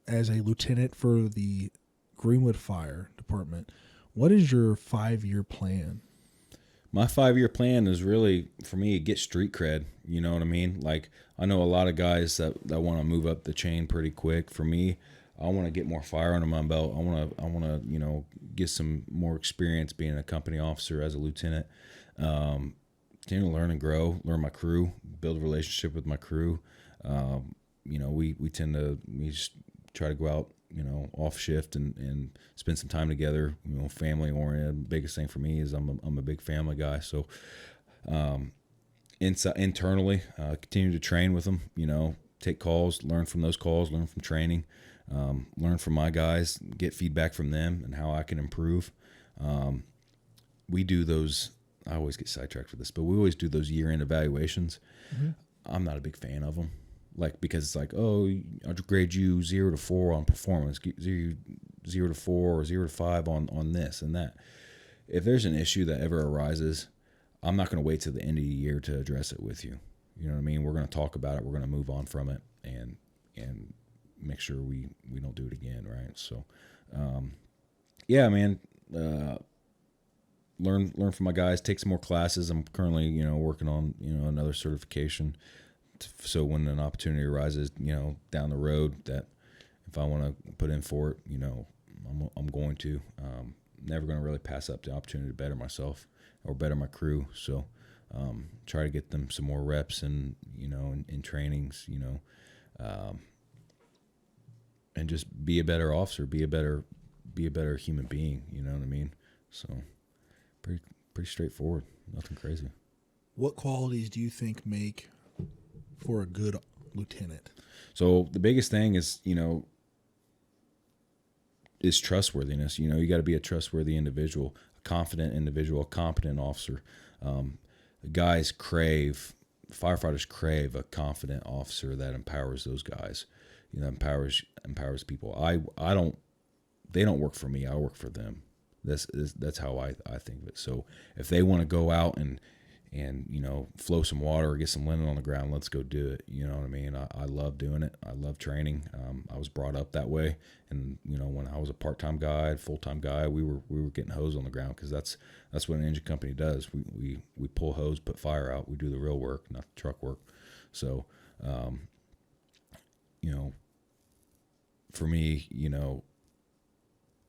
as a lieutenant for the Greenwood Fire Department, what is your 5-year plan? My 5-year plan is really, for me, get street cred. You know what I mean? Like, I know a lot of guys that want to move up the chain pretty quick. For me, I want to get more fire under my belt. I want to get some more experience being a company officer as a lieutenant. Continue to learn and grow, learn my crew, build a relationship with my crew. We just try to go out, off shift and spend some time together, family oriented. Biggest thing for me is I'm a big family guy. So, internally, continue to train with them, take calls, learn from those calls, learn from training, learn from my guys, get feedback from them and how I can improve. We do those, I always get sidetracked for this, but we always do those year-end evaluations. Mm-hmm. I'm not a big fan of them, because it's like, oh, I'll grade you 0 to 4 on performance, 0 to 4 or 0 to 5 on this and that. If there's an issue that ever arises, I'm not going to wait till the end of the year to address it with you. You know what I mean? We're going to talk about it. We're going to move on from it and make sure we don't do it again, right? So, yeah, man. Learn from my guys. Take some more classes. I'm currently, working on, another certification. So when an opportunity arises, down the road, that if I want to put in for it, I'm going to. Never going to really pass up the opportunity to better myself or better my crew. So try to get them some more reps and in trainings, and just be a better officer, be a better human being. You know what I mean? So pretty straightforward. Nothing crazy. What qualities do you think make for a good lieutenant? So the biggest thing is, is trustworthiness. You got to be a trustworthy individual, a confident individual, a competent officer. Firefighters crave a confident officer that empowers those guys. Empowers people. They don't work for me. I work for them. That's how I think of it. So if they want to go out and flow some water or get some linen on the ground, let's go do it. You know what I mean? I love doing it. I love training. I was brought up that way. And, when I was a part-time guy, full-time guy, we were getting hose on the ground, because that's what an engine company does. We pull hose, put fire out. We do the real work, not the truck work. So, for me,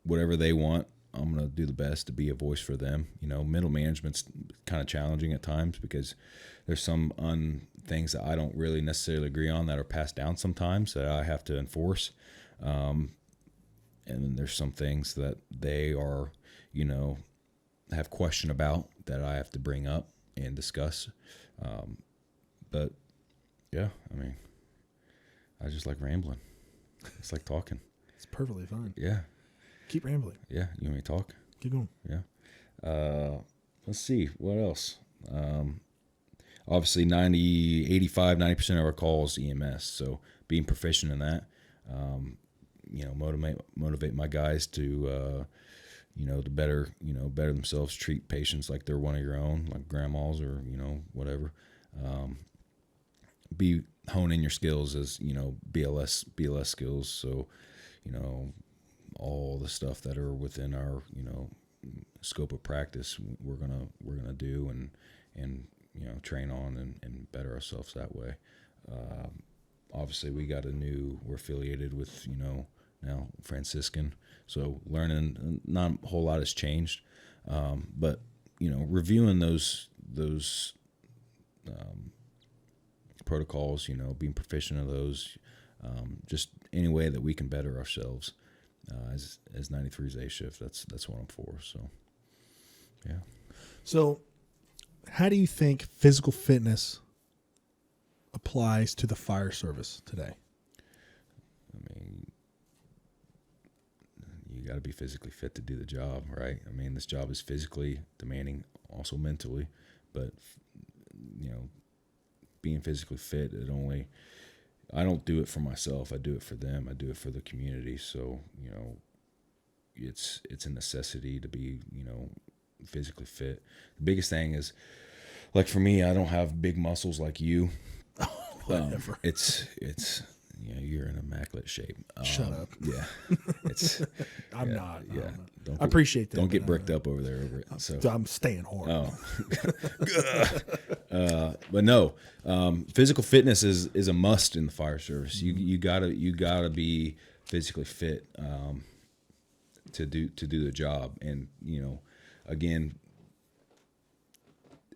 whatever they want, I'm going to do the best to be a voice for them. Middle management's kind of challenging at times, because there's some things that I don't really necessarily agree on that are passed down sometimes that I have to enforce. And then there's some things that they are, have question about that I have to bring up and discuss. But yeah, I just like rambling. It's like talking. It's perfectly fine. Yeah. Keep rambling. Yeah, you want me to talk? Keep going. Yeah. Let's see. What else? Obviously, 90% of our calls EMS. So being proficient in that, motivate my guys to, to better themselves, treat patients like they're one of your own, like grandmas or, whatever. Hone in your skills as, BLS skills. So, all the stuff that are within our, scope of practice, we're gonna do and train on and better ourselves that way. Obviously, we're affiliated with, now Franciscan, so learning, not a whole lot has changed, but reviewing those protocols, being proficient of those, just any way that we can better ourselves. As 93's A shift, that's what I'm for. So, yeah. So, how do you think physical fitness applies to the fire service today? You got to be physically fit to do the job, right? This job is physically demanding, also mentally, but being physically fit, I don't do it for myself. I do it for them. I do it for the community. So, it's a necessity to be, physically fit. The biggest thing is, like for me, I don't have big muscles like you. Whatever. It's you're in immaculate shape. Shut up. Yeah. I'm not. Yeah. I appreciate that. Don't get bricked up over there over it. So I'm staying hard. But no, physical fitness is a must in the fire service. You gotta be physically fit to do the job. And again,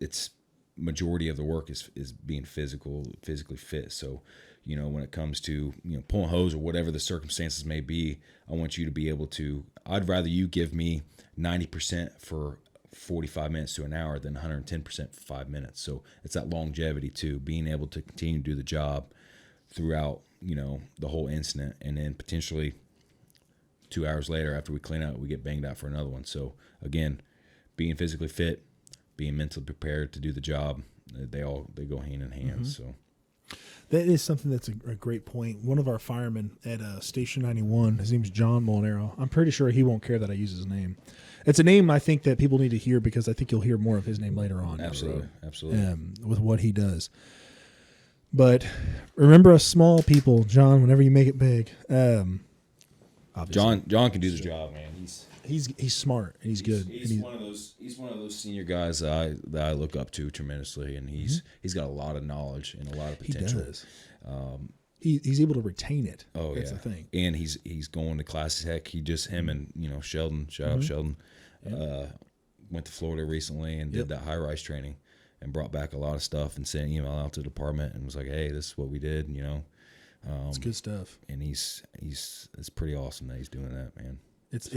it's majority of the work is being physically fit. So when it comes to pulling hose or whatever the circumstances may be, I want you to be able to. I'd rather you give me 90% for 45 minutes to an hour than 110% for 5 minutes. So it's that longevity too, being able to continue to do the job throughout, the whole incident, and then potentially 2 hours later after we clean out, we get banged out for another one. So again, being physically fit, being mentally prepared to do the job, they go hand in hand. Mm-hmm. So that is something that's a great point. One of our firemen at Station 91, his name's John Molinaro. I'm pretty sure he won't care that I use his name. It's a name I think that people need to hear, because I think you'll hear more of his name later on. Absolutely. With what he does. But remember us small people, John, whenever you make it big. obviously. John can do the job, man. He's smart and he's good. He's one of those senior guys that I look up to tremendously, and he's got a lot of knowledge and a lot of potential. He does. He's able to retain it. Oh, that's the thing. And he's going to classes. Heck, him and Sheldon. Shout out Sheldon. Went to Florida recently and did that high rise training, and brought back a lot of stuff and sent an email out to the department and was like, "Hey, this is what we did." It's good stuff. And it's pretty awesome that he's doing that, man. It's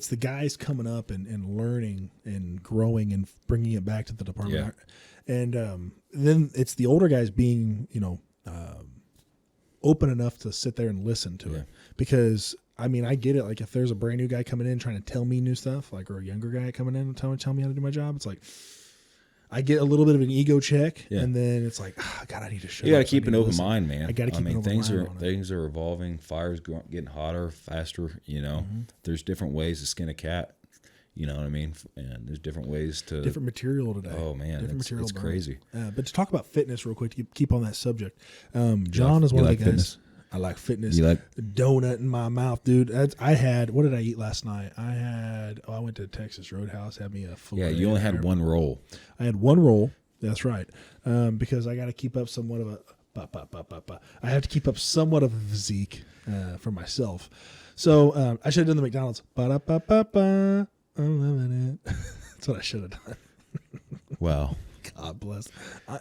the guys coming up and learning and growing and bringing it back to the department, and then it's the older guys being open enough to sit there and listen to it, because I mean, I get it. Like, if there's a brand new guy coming in trying to tell me new stuff, like, or a younger guy coming in and tell me how to do my job, it's like I get a little bit of an ego check, and then it's like, God, I need to show. You got to keep an open mind, man. I got to keep an open mind. Things are evolving. Fire's getting hotter, faster. There's different ways to skin a cat. You know what I mean? And there's different ways to different material today. Oh man, it's crazy. But to talk about fitness real quick, to keep on that subject, John is one of the guys. Fitness? I like fitness. You like donut in my mouth, dude? What did I eat last night? I went to Texas Roadhouse, had me a full. Yeah, you only had one roll. I had one roll. That's right. Because I got to keep up somewhat of a. I have to keep up somewhat of a physique for myself. So I should have done the McDonald's. Ba-da-ba-ba-ba. I'm loving it. That's what I should have done. Wow. God bless.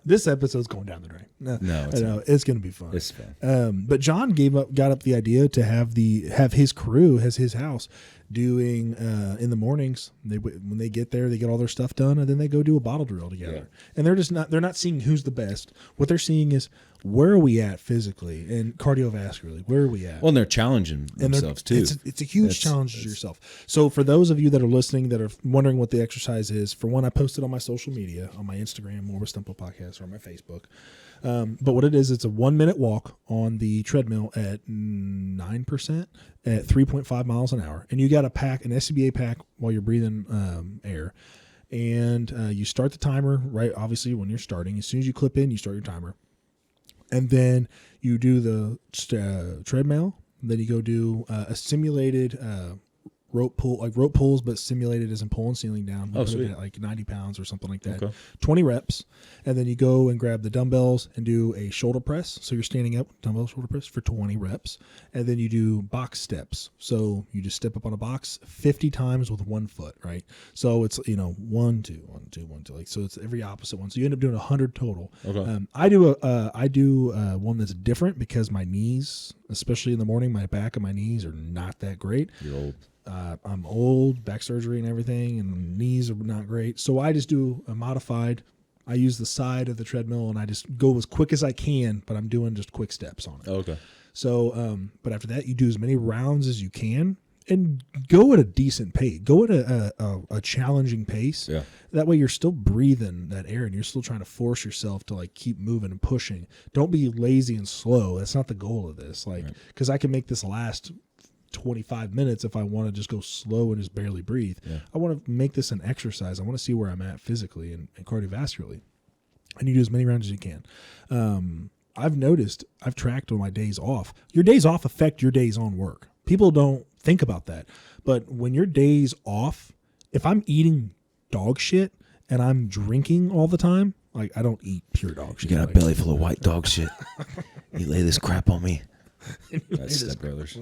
This episode's going down the drain. No, it's going to be fun. It's fun. But John got up the idea to have his crew, his house, doing in the mornings. When they get there, they get all their stuff done, and then they go do a bottle drill together. And they're not seeing who's the best. What they're seeing is, where are we at physically and cardiovascularly? Where are we at? Well, and they're challenging themselves too. It's a huge challenge to yourself. So for those of you that are listening that are wondering what the exercise is, for one, I posted on my social media, on my Instagram, More with Stumple Podcast, or on my Facebook. But what it is, it's a 1 minute walk on the treadmill at 9% at 3.5 miles an hour. And you got an SCBA pack while you're breathing air. And you start the timer, right? Obviously, when you're starting, as soon as you clip in, you start your timer. And then you do the treadmill. Then you go do a simulated rope pulls, but simulated as in pulling ceiling down. Oh, sweet. At like 90 pounds or something like that. Okay. 20 reps. And then you go and grab the dumbbells and do a shoulder press. So you're standing up, dumbbell shoulder press for 20 reps. And then you do box steps. So you just step up on a box 50 times with 1 foot, right? So it's, 1, 2, 1, 2, 1, 2. Like, so it's every opposite one. So you end up doing 100 total. Okay. I do one that's different because my knees, especially in the morning, my back and my knees are not that great. You're old. I'm old, back surgery and everything, and knees are not great. So I just do a modified. I use the side of the treadmill, and I just go as quick as I can, but I'm doing just quick steps on it. Okay. So, but after that, you do as many rounds as you can, and go at a decent pace. Go at a challenging pace. Yeah. That way, you're still breathing that air, and you're still trying to force yourself to like keep moving and pushing. Don't be lazy and slow. That's not the goal of this. Like, because I can make this last 25 minutes if I want to just go slow and just barely breathe. Yeah. I want to make this an exercise. I want to see where I'm at physically and cardiovascularly. And you do as many rounds as you can. I've tracked on my days off. Your days off affect your days on work. People don't think about that. But when your days off, if I'm eating dog shit and I'm drinking all the time, like I don't eat pure dog shit. You got a belly full of white dog shit. You lay this crap on me. That's Step Brothers.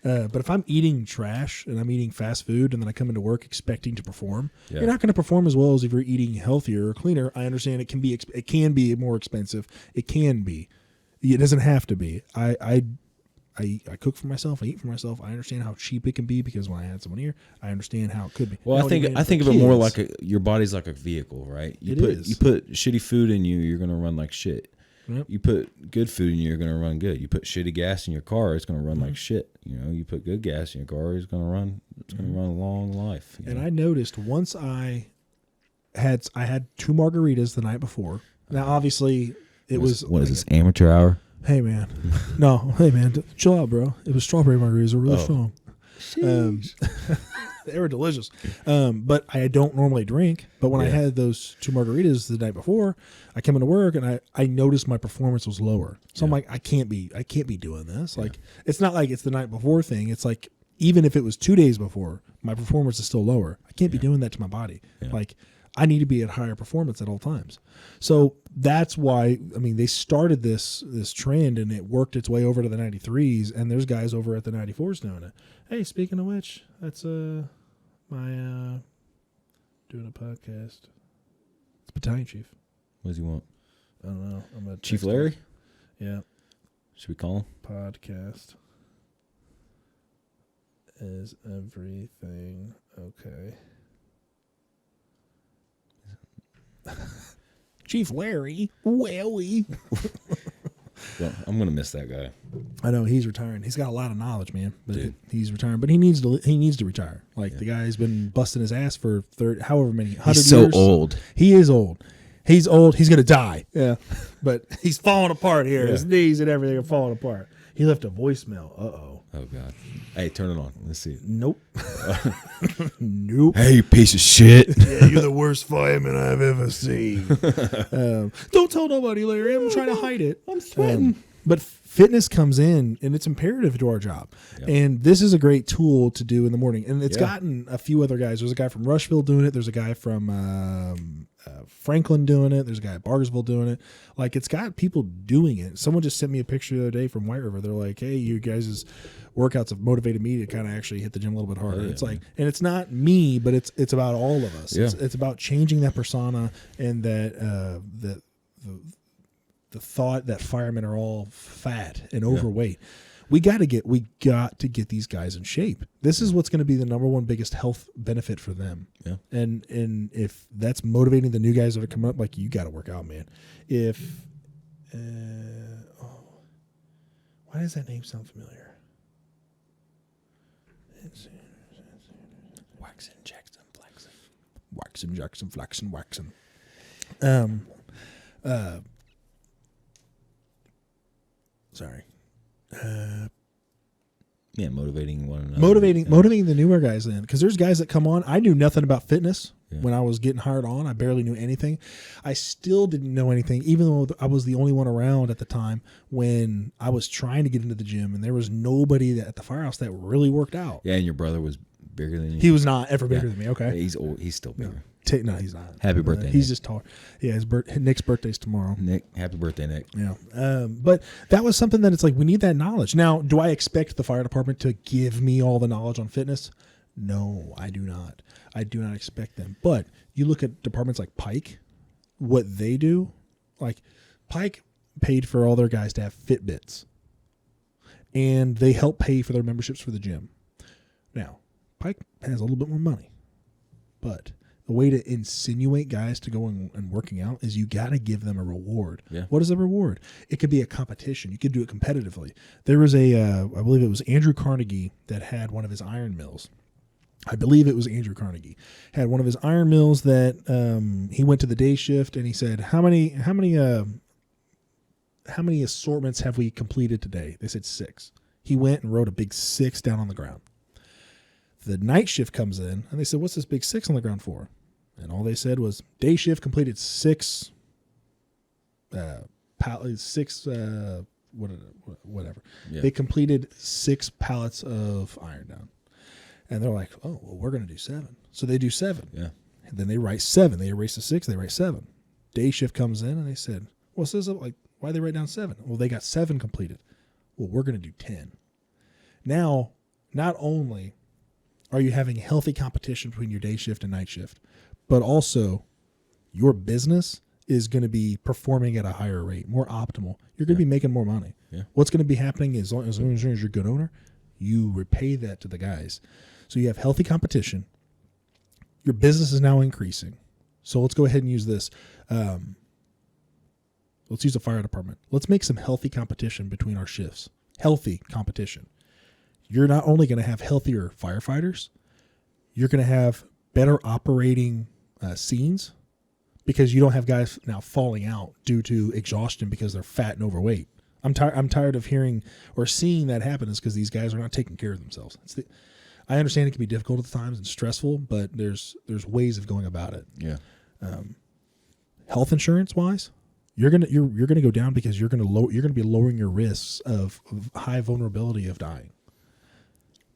But if I'm eating trash and I'm eating fast food and then I come into work expecting to perform, yeah. You're not going to perform as well as if you're eating healthier or cleaner. I understand it can be more expensive. It can be. It doesn't have to be. I cook for myself. I eat for myself. I understand how cheap it can be because when I had someone here, I understand how it could be. Well, I think of it more like your body's like a vehicle, right? You put shitty food in you, you're going to run like shit. Yep. You put good food in you, you're going to run good. You put shitty gas in your car, it's going to run like shit. You put good gas in your car, it's going to run a long life. And I noticed once I had 2 margaritas the night before. Now, obviously, is this, amateur hour? Hey, man. No, hey, man, chill out, bro. It was strawberry margaritas. They're really strong. They were delicious. But I don't normally drink. But when I had those 2 margaritas the night before, I came into work and I noticed my performance was lower. So I'm like, I can't be doing this. Like, it's not like it's the night before thing. It's like even if it was 2 days before, my performance is still lower. I can't be doing that to my body. Yeah. Like, I need to be at higher performance at all times. So that's why, I mean, they started this trend, and it worked its way over to the 93s, and there's guys over at the 94s doing it. Hey, speaking of which, that's my doing a podcast. It's Battalion Chief. What does he want? I don't know. I'm a Chief Larry? Yeah. Should we call him? Podcast. Is everything okay? Chief Larry, Welly. Well, I'm gonna miss that guy. I know he's retiring. He's got a lot of knowledge, man. But Dude. he's retiring. But he needs to retire. Like the guy's been busting his ass for however many 100 He's so years. old. He is old. He's old. He's gonna die. Yeah, but he's falling apart here. Yeah. His knees and everything are falling apart. He left a voicemail. Oh God. Hey, turn it on. Let's see it. Nope. Nope. Hey, you piece of shit. Yeah, you're the worst fireman I've ever seen. Don't tell nobody, Larry. I'm trying to hide it. I'm sweating. But fitness comes in, and it's imperative to our job. Yep. And this is a great tool to do in the morning. And it's gotten a few other guys. There's a guy from Rushville doing it. There's a guy from Franklin doing it. There's a guy at Bargersville doing it. Like, it's got people doing it. Someone just sent me a picture the other day from White River. They're like, hey, you guys' workouts have motivated me to kind of actually hit the gym a little bit harder. It's like, and it's not me, but it's about all of us. Yeah. It's about changing that persona, and that the thought that firemen are all fat and overweight. We got to get these guys in shape. This is what's going to be the number one biggest health benefit for them. Yeah. And if that's motivating the new guys that are coming up, like, you got to work out, man. If why does that name sound familiar? Waxing, Jackson, flexing. Waxing, Jackson, flexing, waxing. Sorry. Yeah, motivating one another. Motivating the newer guys then, because there's guys that come on. I knew nothing about fitness when I was getting hired on. I barely knew anything. I still didn't know anything, even though I was the only one around at the time when I was trying to get into the gym, and there was nobody at the firehouse that really worked out. Yeah, and your brother was bigger than you. He was not ever bigger than me. Okay. Yeah, he's old. He's still bigger. No, he's not. Happy birthday, He's Nick. just taller. Yeah, Nick's birthday's tomorrow. Nick, happy birthday, Nick. Yeah. But that was something that it's like, we need that knowledge. Now, do I expect the fire department to give me all the knowledge on fitness? No, I do not. I do not expect them. But you look at departments like Pike, what they do, like Pike paid for all their guys to have Fitbits, and they help pay for their memberships for the gym. Now, Pike has a little bit more money, but the way to insinuate guys to go and working out is you got to give them a reward. Yeah. What is a reward? It could be a competition. You could do it competitively. There was I believe it was Andrew Carnegie that had one of his iron mills. I believe it was Andrew Carnegie had one of his iron mills that he went to the day shift, and he said, how many assortments have we completed today? They said 6. He went and wrote a big 6 down on the ground. The night shift comes in, and they said, what's this big 6 on the ground for? And all they said was, day shift completed 6 whatever. Yeah. They completed 6 pallets of iron down. And they're like, oh, well, we're going to do 7. So they do 7. Yeah. And then they write 7. They erase the 6. They write 7. Day shift comes in, and they said, what's this? Like, why they write down 7? Well, they got 7 completed. Well, we're going to do 10. Now, not only are you having healthy competition between your day shift and night shift, but also your business is going to be performing at a higher rate, more optimal. You're going to be making more money. Yeah. What's going to be happening is, as long as you're a good owner, you repay that to the guys. So you have healthy competition. Your business is now increasing. So let's go ahead and use this. Let's use the fire department. Let's make some healthy competition between our shifts. Healthy competition. You're not only going to have healthier firefighters, you're going to have better operating scenes, because you don't have guys now falling out due to exhaustion because they're fat and overweight. I'm tired of hearing or seeing that happen, is because these guys are not taking care of themselves. I understand it can be difficult at times and stressful, but there's ways of going about it. Yeah. Health insurance wise, you're gonna go down because you're gonna be lowering your risks of high vulnerability of dying.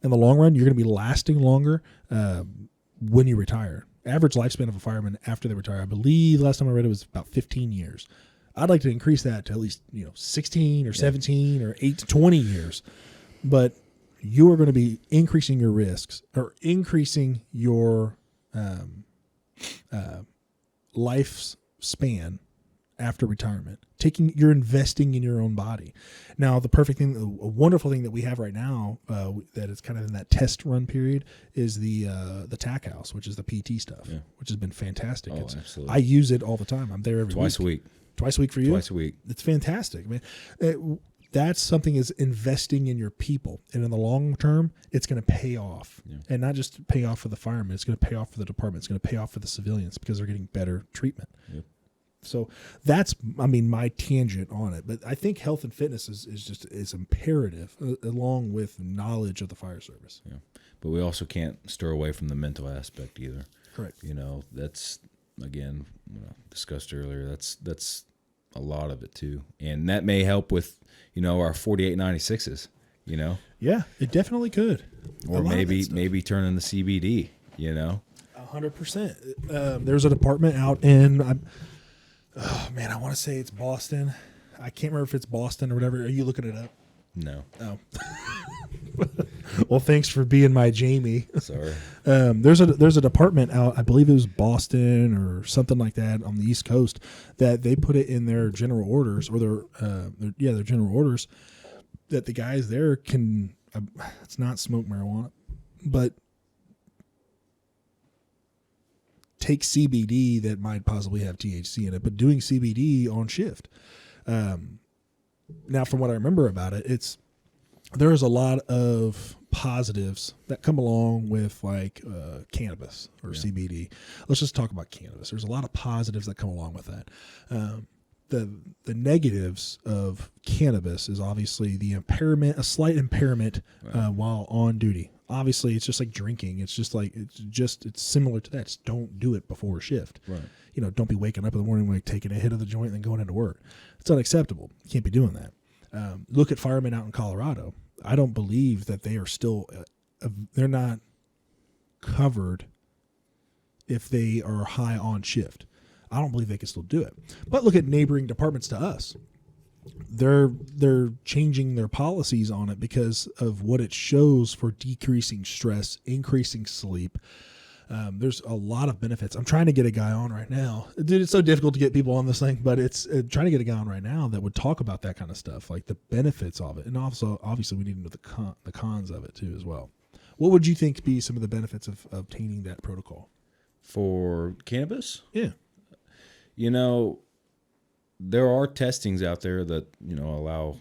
in the long run, you're going to be lasting longer when you retire. Average lifespan of a fireman after they retire, I believe last time I read it was about 15 years. I'd like to increase that to at least 16 or 17 or 8 to 20 years. But you are going to be increasing your risks or increasing your lifespan after retirement. You're investing in your own body. Now, the perfect thing, a wonderful thing that we have right now, that is kind of in that test run period, is the TAC house, which is the PT stuff, which has been fantastic. Oh, absolutely. I use it all the time. I'm there every Twice a week. Twice a week for you? Twice a week. It's fantastic, man. That's something is investing in your people. And in the long term, it's going to pay off. Yeah. And not just pay off for the firemen. It's going to pay off for the department. It's going to pay off for the civilians because they're getting better treatment. Yep. So that's, my tangent on it. But I think health and fitness is imperative along with knowledge of the fire service. Yeah. But we also can't stir away from the mental aspect either. Correct. That's, again, discussed earlier, that's a lot of it too. And that may help with, our 4896s, Yeah, it definitely could. Or maybe turning the CBD, 100%. There's a department out in, I want to say it's Boston. I can't remember if it's Boston or whatever. Are you looking it up? No. Oh. Well, thanks for being my Jamie. Sorry. There's a department out, I believe it was Boston or something like that on the East Coast, that they put it in their general orders or their general orders that the guys there can, it's not smoke marijuana, but take CBD that might possibly have THC in it, but doing CBD on shift. Now, from what I remember about it, there's a lot of positives that come along with like cannabis or CBD. Let's just talk about cannabis. There's a lot of positives that come along with that. The negatives of cannabis is obviously the impairment, a slight impairment while on duty. Obviously, it's just like drinking. It's similar to that. Just don't do it before shift. Right. Don't be waking up in the morning like taking a hit of the joint and then going into work. It's unacceptable. You can't be doing that. Look at firemen out in Colorado. I don't believe that they are still, they're not covered if they are high on shift. I don't believe they can still do it. But look at neighboring departments to us. They're changing their policies on it because of what it shows for decreasing stress, increasing sleep. There's a lot of benefits. I'm trying to get a guy on right now. Dude, it's so difficult to get people on this thing, but it's trying to get a guy on right now that would talk about that kind of stuff, like the benefits of it. And also, obviously, we need to know the cons of it too as well. What would you think be some of the benefits of obtaining that protocol? For cannabis? Yeah. There are testings out there that, allow,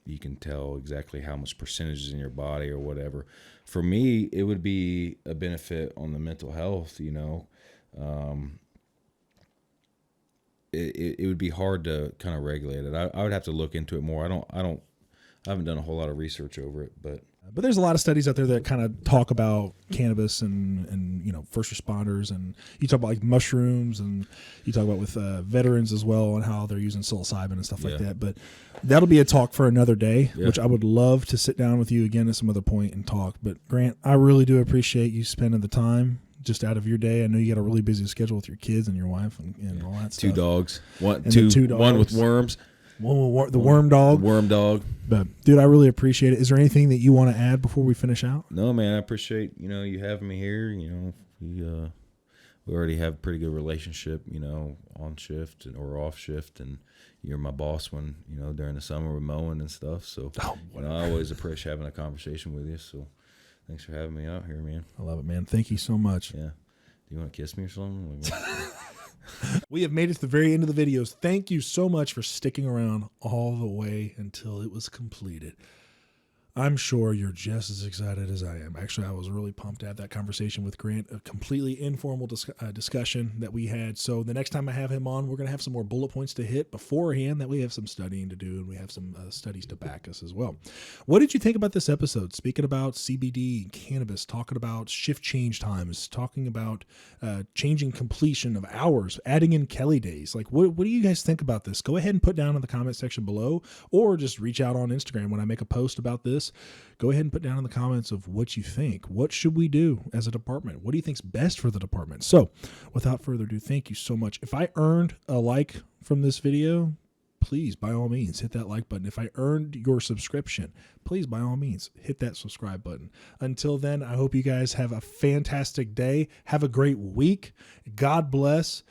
you can tell exactly how much percentage is in your body or whatever. For me, it would be a benefit on the mental health, It would be hard to kind of regulate it. I would have to look into it more. I haven't done a whole lot of research over it, but there's a lot of studies out there that kind of talk about cannabis and first responders, and you talk about like mushrooms, and you talk about with veterans as well and how they're using psilocybin and stuff like that. But that'll be a talk for another day, which I would love to sit down with you again at some other point and talk. But Grant, I really do appreciate you spending the time just out of your day. I know you got a really busy schedule with your kids and your wife and all that stuff. 2 dogs. One with worms. The worm dog. Worm dog. But dude, I really appreciate it. Is there anything that you want to add before we finish out? No, man, I appreciate, you having me here. We already have a pretty good relationship, on shift or off shift, and you're my boss when, during the summer we're mowing and stuff. So I always appreciate having a conversation with you. So thanks for having me out here, man. I love it, man. Thank you so much. Yeah. Do you want to kiss me or something? We have made it to the very end of the videos. Thank you so much for sticking around all the way until it was completed. I'm sure you're just as excited as I am. Actually, I was really pumped to have that conversation with Grant, a completely informal discussion that we had. So the next time I have him on, we're going to have some more bullet points to hit beforehand, that we have some studying to do, and we have some studies to back us as well. What did you think about this episode? Speaking about CBD and cannabis, talking about shift change times, talking about changing completion of hours, adding in Kelly days. Like, what do you guys think about this? Go ahead and put down in the comment section below, or just reach out on Instagram when I make a post about this. this, go ahead and put down in the comments of what you think. What should we do as a department? What do you think's best for the department? So without further ado, thank you so much. If I earned a like from this video, please, by all means, hit that like button. If I earned your subscription, please, by all means, hit that subscribe button. Until then, I hope you guys have a fantastic day. Have a great week. God bless.